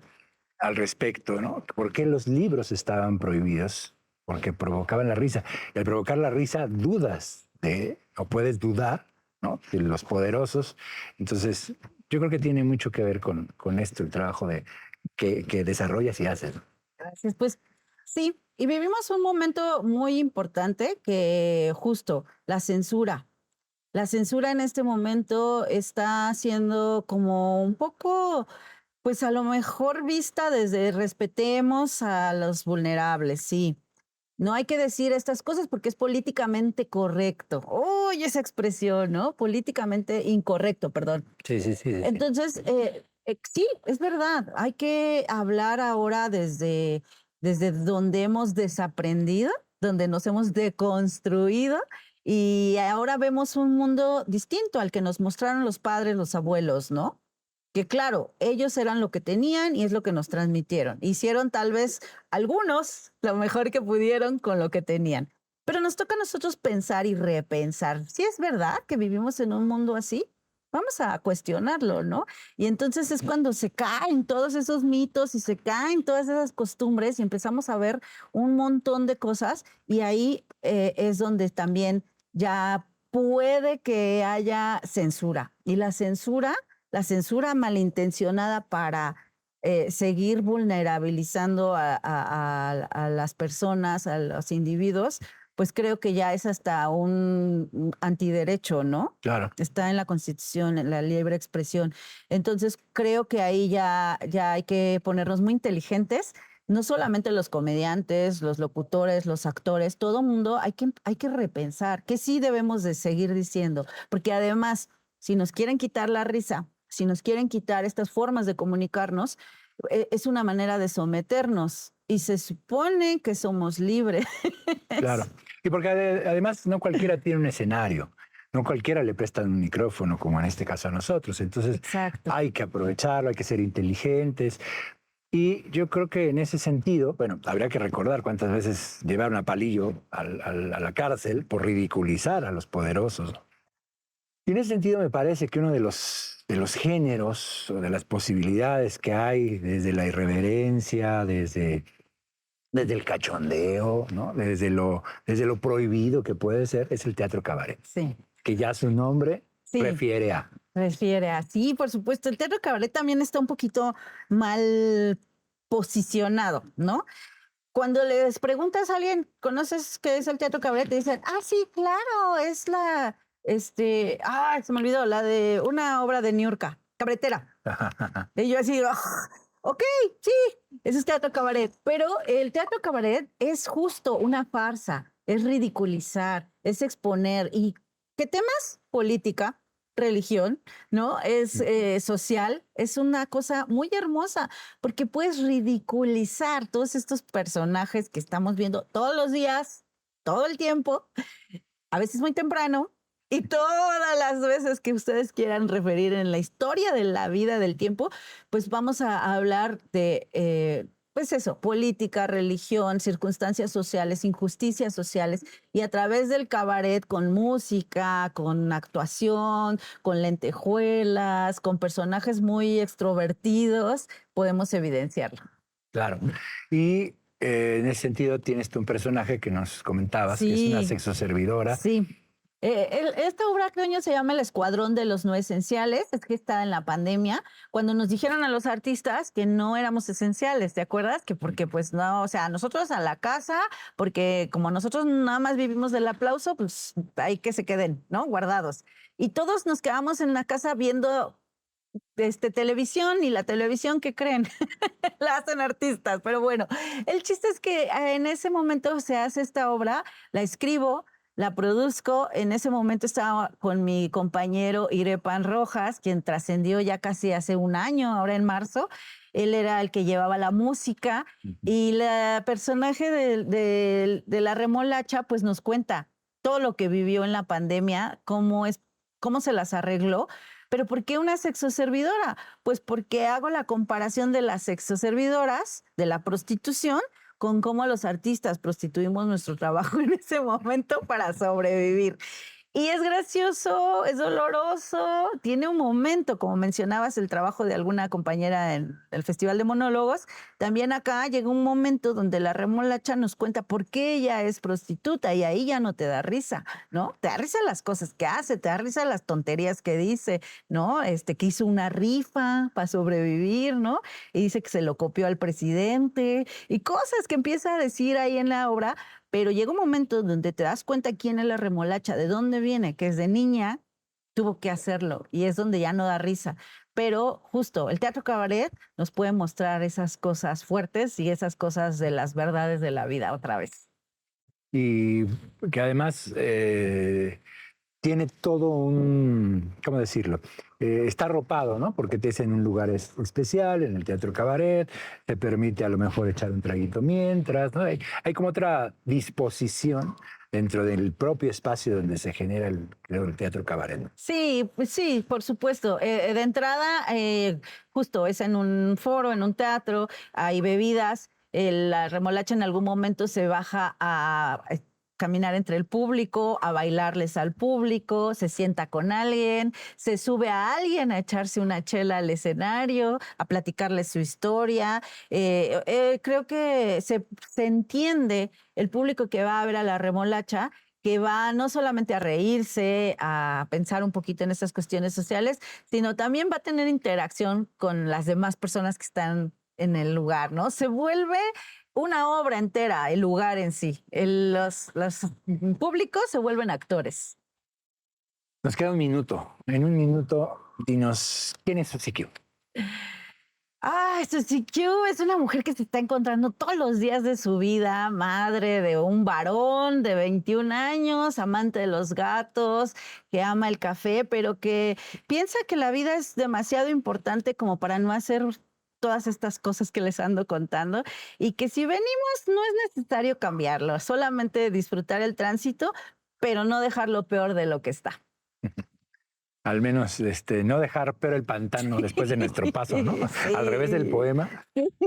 al respecto, ¿no? ¿Por qué los libros estaban prohibidos? Porque provocaban la risa. Y al provocar la risa dudas o puedes dudar, ¿no?, de los poderosos. Entonces, yo creo que tiene mucho que ver con esto, el trabajo que desarrollas y haces, ¿no? Gracias. Pues sí, y vivimos un momento muy importante que justo la censura. La censura en este momento está siendo como un poco, pues a lo mejor vista desde respetemos a los vulnerables, sí. No hay que decir estas cosas porque es políticamente correcto. ¡Uy, esa expresión, ¿no? Políticamente incorrecto, perdón. Sí. Entonces, sí, es verdad. Hay que hablar ahora desde donde hemos desaprendido, donde nos hemos deconstruido y ahora vemos un mundo distinto al que nos mostraron los padres, los abuelos, ¿no? Que claro, ellos eran lo que tenían y es lo que nos transmitieron. Hicieron tal vez algunos lo mejor que pudieron con lo que tenían. Pero nos toca a nosotros pensar y repensar. Si es verdad que vivimos en un mundo así, vamos a cuestionarlo, ¿no? Y entonces es cuando se caen todos esos mitos y se caen todas esas costumbres y empezamos a ver un montón de cosas y ahí es donde también ya puede que haya censura. Y la censura malintencionada para seguir vulnerabilizando a las personas, a los individuos, pues creo que ya es hasta un antiderecho, ¿no? Claro. Está en la Constitución, en la libre expresión. Entonces creo que ahí ya hay que ponernos muy inteligentes. No solamente los comediantes, los locutores, los actores, todo mundo, hay que repensar que sí debemos de seguir diciendo, porque además, si nos quieren quitar la risa, si nos quieren quitar estas formas de comunicarnos, es una manera de someternos y se supone que somos libres. Claro. Y porque además no cualquiera tiene un escenario, no cualquiera le prestan un micrófono, como en este caso a nosotros. Entonces, Exacto. hay que aprovecharlo, hay que ser inteligentes. Y yo creo que en ese sentido, bueno, habría que recordar cuántas veces llevaron a Palillo a la cárcel por ridiculizar a los poderosos, ¿no? Y en ese sentido me parece que uno de los géneros o de las posibilidades que hay desde la irreverencia, desde el cachondeo, ¿no?, desde lo prohibido que puede ser, es el teatro cabaret. Sí. Que ya su nombre refiere a. Refiere a, sí, por supuesto. El teatro cabaret también está un poquito mal posicionado, ¿no? cuando les preguntas a alguien, ¿conoces qué es el teatro cabaret? Te dicen, sí, claro, es se me olvidó, la de una obra de Niurka, cabaretera. Y yo así, ok, sí, eso es teatro cabaret. Pero el teatro cabaret es justo una farsa, es ridiculizar, es exponer. ¿Y qué temas? Política, religión, ¿no? Es social, es una cosa muy hermosa, porque puedes ridiculizar todos estos personajes que estamos viendo todos los días, todo el tiempo, a veces muy temprano, y todas las veces que ustedes quieran referir en la historia de la vida, del tiempo, pues vamos a hablar de, pues eso, política, religión, circunstancias sociales, injusticias sociales, y a través del cabaret, con música, con actuación, con lentejuelas, con personajes muy extrovertidos, podemos evidenciarlo. Claro. Y en ese sentido tienes tú un personaje que nos comentabas, que es una sexoservidora. Sí. Esta obra, creo, se llama El Escuadrón de los No Esenciales. Es que está en la pandemia, cuando nos dijeron a los artistas que no éramos esenciales, ¿te acuerdas? Que porque pues no, o sea, nosotros a la casa, porque como nosotros nada más vivimos del aplauso, pues hay que se queden, ¿no? Guardados. Y todos nos quedamos en la casa viendo televisión, y la televisión, ¿qué creen? La hacen artistas, pero bueno, el chiste es que en ese momento se hace esta obra, la escribo, la produzco. En ese momento estaba con mi compañero Irepan Rojas, quien trascendió ya casi hace un año, ahora en marzo. Él era el que llevaba la música, y el personaje de la remolacha pues nos cuenta todo lo que vivió en la pandemia, cómo se las arregló. ¿Pero por qué una sexoservidora? Pues porque hago la comparación de las sexoservidoras, de la prostitución, con cómo los artistas prostituimos nuestro trabajo en ese momento para sobrevivir. Y es gracioso, es doloroso, tiene un momento, como mencionabas, el trabajo de alguna compañera en el Festival de Monólogos. También acá llega un momento donde la remolacha nos cuenta por qué ella es prostituta, y ahí ya no te da risa, ¿no? Te da risa las cosas que hace, te da risa las tonterías que dice, ¿no? Que hizo una rifa para sobrevivir, ¿no? Y dice que se lo copió al presidente y cosas que empieza a decir ahí en la obra. Pero llega un momento donde te das cuenta quién es la remolacha, de dónde viene, que desde niña tuvo que hacerlo, y es donde ya no da risa. Pero justo el teatro cabaret nos puede mostrar esas cosas fuertes y esas cosas de las verdades de la vida otra vez. Y que además tiene todo un, ¿cómo decirlo? Está arropado, ¿no? Porque te es en un lugar especial, en el teatro cabaret, te permite a lo mejor echar un traguito mientras, ¿no? Hay como otra disposición dentro del propio espacio donde se genera el teatro cabaret, ¿no? Sí, pues sí, por supuesto. De entrada, justo es en un foro, en un teatro, hay bebidas. La remolacha en algún momento se baja a caminar entre el público, a bailarles al público, se sienta con alguien, se sube a alguien a echarse una chela al escenario, a platicarles su historia. Creo que se entiende el público que va a ver a la remolacha, que va no solamente a reírse, a pensar un poquito en esas cuestiones sociales, sino también va a tener interacción con las demás personas que están en el lugar, ¿no? Se vuelve una obra entera, el lugar en sí. Los públicos se vuelven actores. Nos queda un minuto. En un minuto, dinos, ¿quién es Suzy Q? Suzy Q es una mujer que se está encontrando todos los días de su vida, madre de un varón de 21 años, amante de los gatos, que ama el café, pero que piensa que la vida es demasiado importante como para no hacer todas estas cosas que les ando contando, y que si venimos no es necesario cambiarlo, solamente disfrutar el tránsito, pero no dejarlo peor de lo que está. Al menos no dejar peor el pantano después de nuestro paso, ¿no? Sí. Al revés del poema.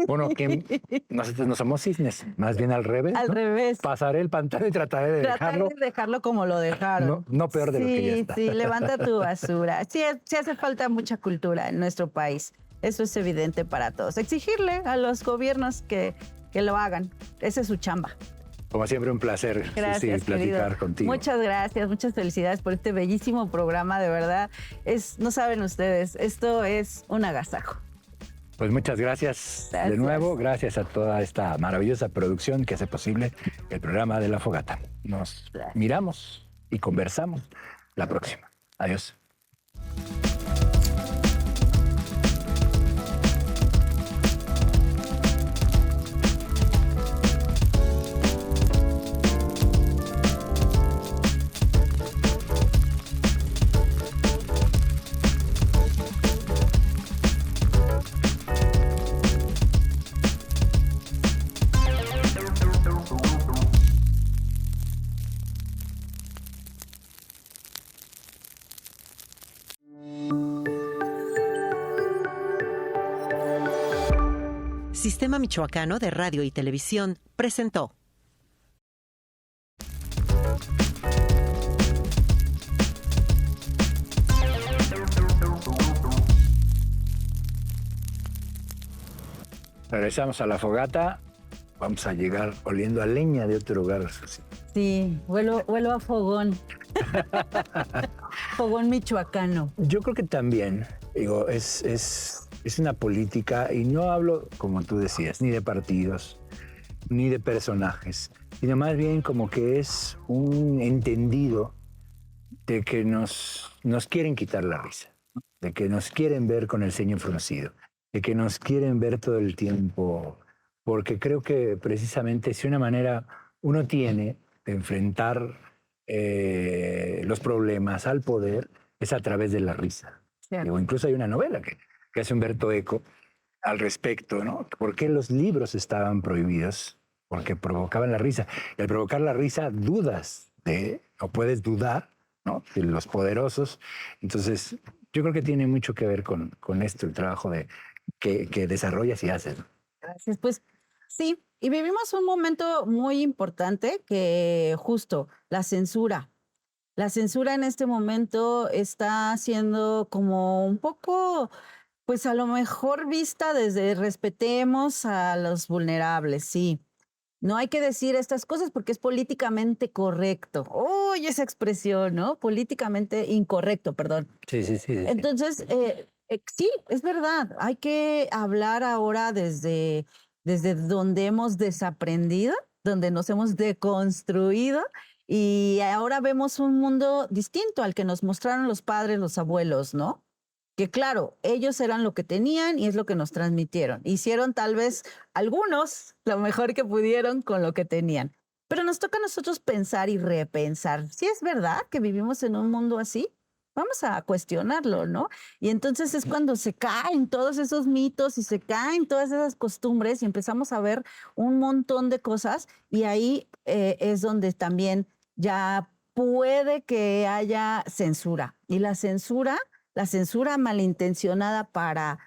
Bueno, que nosotros no somos cisnes, más bien al revés. Al revés. Pasaré el pantano y trataré de dejarlo como lo dejaron. No peor de lo que ya está. Sí, levanta tu basura. Sí hace falta mucha cultura en nuestro país. Eso es evidente para todos. Exigirle a los gobiernos que lo hagan. Esa es su chamba. Como siempre, un placer, gracias, Suzy, platicar querido. contigo. Muchas gracias, muchas felicidades por este bellísimo programa, de verdad. No saben ustedes, esto es un agasajo. Pues muchas gracias de nuevo. Gracias a toda esta maravillosa producción que hace posible el programa de La Fogata. Nos miramos y conversamos la próxima. Adiós. Sistema Michoacano de Radio y Televisión presentó Regresamos a La Fogata. Vamos a llegar oliendo a leña de otro lugar. Sí, vuelo a fogón. Fogón michoacano. Yo creo que también, digo, es una política, y no hablo, como tú decías, ni de partidos, ni de personajes, sino más bien como que es un entendido de que nos quieren quitar la risa, ¿no? De que nos quieren ver con el ceño fruncido, de que nos quieren ver todo el tiempo, porque creo que precisamente si una manera uno tiene de enfrentar los problemas al poder es a través de la risa. Digo, incluso hay una novela que hace Humberto Eco al respecto, ¿no? ¿Por qué los libros estaban prohibidos? Porque provocaban la risa. Y al provocar la risa dudas o puedes dudar, ¿no?, de los poderosos. Entonces, yo creo que tiene mucho que ver con esto, el trabajo que desarrollas y haces, ¿no? Gracias. Pues sí, y vivimos un momento muy importante que justo la censura. La censura en este momento está siendo como un poco, pues a lo mejor vista desde respetemos a los vulnerables, sí. No hay que decir estas cosas porque es políticamente correcto. ¡Uy, esa expresión!, ¿no? Políticamente incorrecto, perdón. Sí. Entonces, sí, es verdad. Hay que hablar ahora desde donde hemos desaprendido, donde nos hemos deconstruido y ahora vemos un mundo distinto al que nos mostraron los padres, los abuelos, ¿no? Que claro, ellos eran lo que tenían y es lo que nos transmitieron. Hicieron tal vez algunos lo mejor que pudieron con lo que tenían. Pero nos toca a nosotros pensar y repensar. Si es verdad que vivimos en un mundo así, vamos a cuestionarlo, ¿no? Y entonces es cuando se caen todos esos mitos y se caen todas esas costumbres y empezamos a ver un montón de cosas y ahí es donde también ya puede que haya censura. Y la censura malintencionada para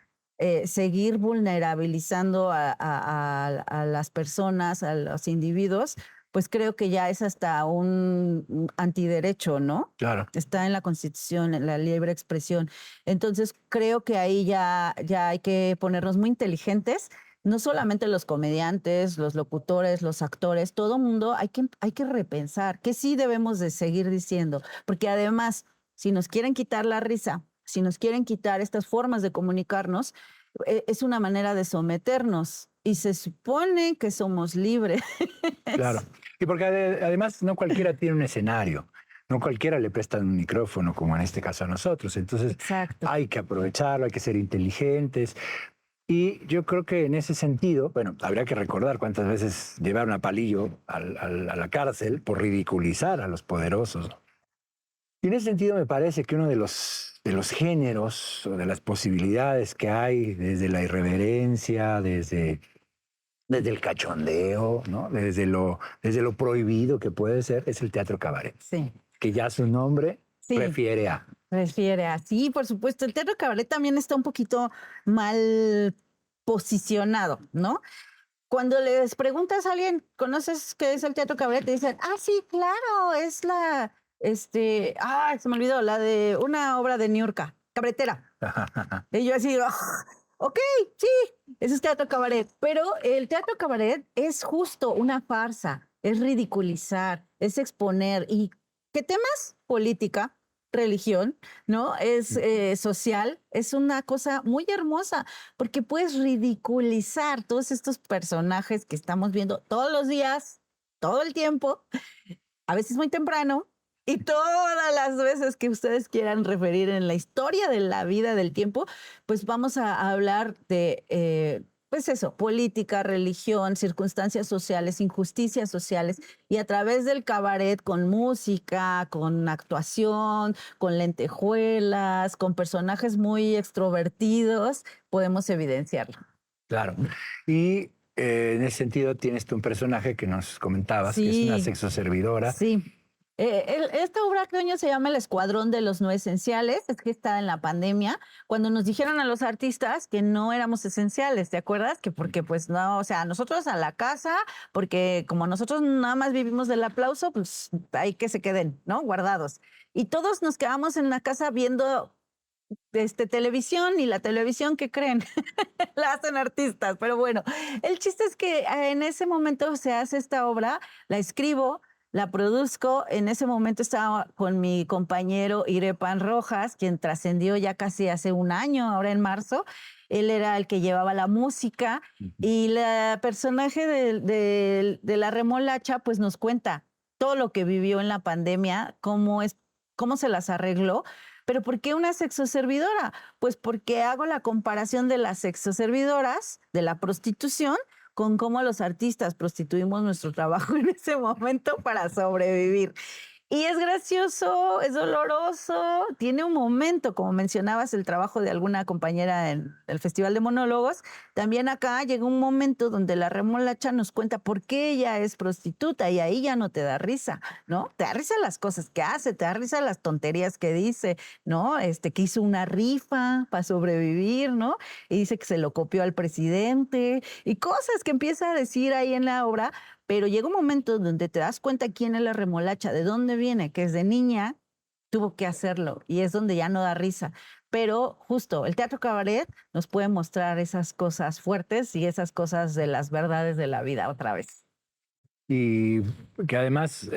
seguir vulnerabilizando a las personas, a los individuos, pues creo que ya es hasta un antiderecho, ¿no? Claro. Está en la Constitución, en la libre expresión. Entonces creo que ahí ya hay que ponernos muy inteligentes, no solamente los comediantes, los locutores, los actores, todo mundo, hay que repensar que sí debemos de seguir diciendo, porque además, si nos quieren quitar la risa, si nos quieren quitar estas formas de comunicarnos, es una manera de someternos y se supone que somos libres. Claro. Y porque además no cualquiera tiene un escenario, no cualquiera le prestan un micrófono, como en este caso a nosotros. Entonces, exacto, hay que aprovecharlo, hay que ser inteligentes. Y yo creo que en ese sentido, bueno, habría que recordar cuántas veces llevaron a Palillo a la cárcel por ridiculizar a los poderosos, ¿no? Y en ese sentido me parece que uno de los géneros o de las posibilidades que hay desde la irreverencia, desde el cachondeo, ¿no?, desde lo prohibido que puede ser, es el teatro cabaret. Sí. Que ya su nombre refiere a. Sí, por supuesto. El teatro cabaret también está un poquito mal posicionado, ¿no? Cuando les preguntas a alguien, ¿conoces qué es el teatro cabaret? Te dicen, sí, claro, es se me olvidó, la de una obra de Niurka, Cabaretera. Y yo así, ok, sí, eso es teatro cabaret. Pero el teatro cabaret es justo una farsa, es ridiculizar, es exponer. ¿Y qué temas? Política, religión, ¿no? Es social, es una cosa muy hermosa, porque puedes ridiculizar todos estos personajes que estamos viendo todos los días, todo el tiempo, a veces muy temprano, y todas las veces que ustedes quieran referir en la historia de la vida, del tiempo, pues vamos a hablar de, pues eso, política, religión, circunstancias sociales, injusticias sociales, y a través del cabaret, con música, con actuación, con lentejuelas, con personajes muy extrovertidos, podemos evidenciarlo. Claro. Y en ese sentido tienes tú un personaje que nos comentabas, que es una sexoservidora. Sí. Esta obra, Toño, se llama El Escuadrón de los No Esenciales. Es que está en la pandemia, cuando nos dijeron a los artistas que no éramos esenciales, ¿te acuerdas? Que porque pues no, o sea, nosotros a la casa, porque como nosotros nada más vivimos del aplauso, pues hay que se queden, ¿no? Guardados. Y todos nos quedamos en la casa viendo televisión, y la televisión, ¿qué creen? La hacen artistas, pero bueno, el chiste es que en ese momento se hace esta obra, la escribo, la produzco. En ese momento estaba con mi compañero Irepan Rojas, quien trascendió ya casi hace un año, ahora en marzo. Él era el que llevaba la música, y el personaje de la remolacha pues nos cuenta todo lo que vivió en la pandemia, cómo se las arregló. ¿Pero por qué una sexoservidora? Pues porque hago la comparación de las sexoservidoras, de la prostitución, con cómo los artistas prostituimos nuestro trabajo en ese momento para sobrevivir. Y es gracioso, es doloroso, tiene un momento, como mencionabas, el trabajo de alguna compañera en el Festival de Monólogos. También acá llega un momento donde la remolacha nos cuenta por qué ella es prostituta, y ahí ya no te da risa, ¿no? Te da risa las cosas que hace, te da risa las tonterías que dice, ¿no? Que hizo una rifa para sobrevivir, ¿no? Y dice que se lo copió al presidente y cosas que empieza a decir ahí en la obra. Pero llega un momento donde te das cuenta quién es la remolacha, de dónde viene, que desde niña tuvo que hacerlo, y es donde ya no da risa. Pero justo el teatro cabaret nos puede mostrar esas cosas fuertes y esas cosas de las verdades de la vida otra vez. Y que además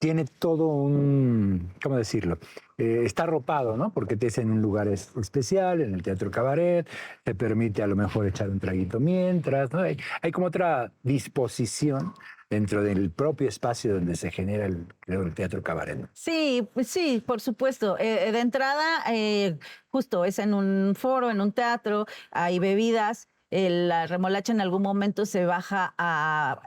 tiene todo un, ¿cómo decirlo? Está arropado, ¿no? Porque te es en un lugar especial, en el teatro cabaret, te permite a lo mejor echar un traguito mientras, ¿no? Hay como otra disposición dentro del propio espacio donde se genera el teatro cabaret, ¿no? Sí, pues sí, por supuesto. De entrada, justo es en un foro, en un teatro, hay bebidas. La remolacha en algún momento se baja a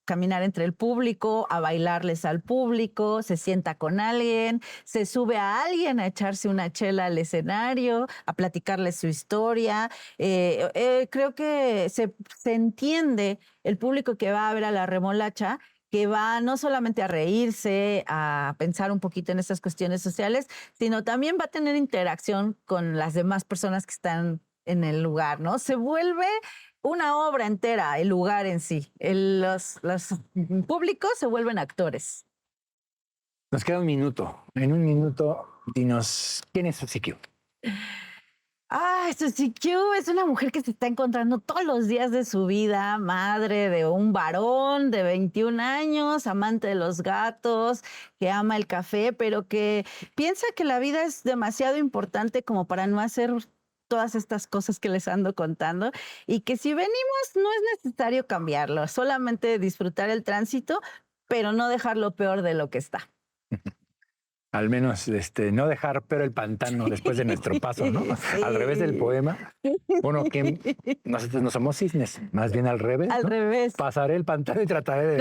caminar entre el público, a bailarles al público, se sienta con alguien, se sube a alguien a echarse una chela al escenario, a platicarles su historia. Creo que se entiende el público que va a ver a la remolacha, que va no solamente a reírse, a pensar un poquito en esas cuestiones sociales, sino también va a tener interacción con las demás personas que están en el lugar, ¿no? Se vuelve una obra entera, el lugar en sí. Los públicos se vuelven actores. Nos queda un minuto. En un minuto, dinos, ¿quién es Suzy Q? Suzy Q es una mujer que se está encontrando todos los días de su vida, madre de un varón de 21 años, amante de los gatos, que ama el café, pero que piensa que la vida es demasiado importante como para no hacer todas estas cosas que les ando contando, y que si venimos no es necesario cambiarlo, solamente disfrutar el tránsito, pero no dejarlo peor de lo que está. Al menos no dejar peor el pantano después de nuestro paso, ¿no? Sí. Al revés del poema. Bueno, que nosotros no somos cisnes, más bien al revés. Al revés. Pasaré el pantano y trataré de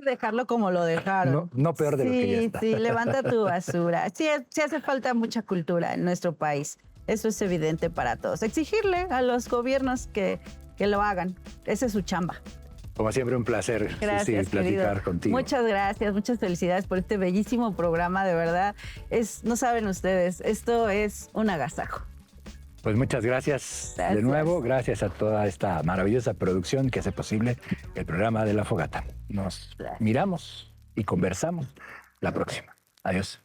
dejarlo como lo dejaron. No peor de lo que ya está. Sí, levanta tu basura. Sí hace falta mucha cultura en nuestro país. Eso es evidente para todos. Exigirle a los gobiernos que lo hagan. Esa es su chamba. Como siempre, un placer, gracias, Suzy, platicar contigo. Muchas gracias, muchas felicidades por este bellísimo programa, de verdad. No saben ustedes, esto es un agasajo. Pues muchas gracias de nuevo. Gracias a toda esta maravillosa producción que hace posible el programa de La Fogata. Nos miramos y conversamos la próxima. Adiós.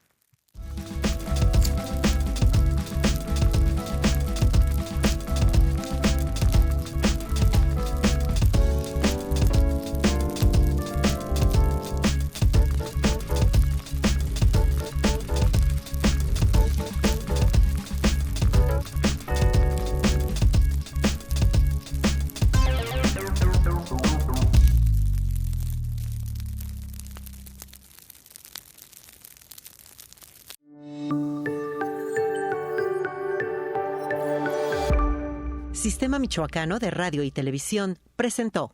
Sistema Michoacano de Radio y Televisión presentó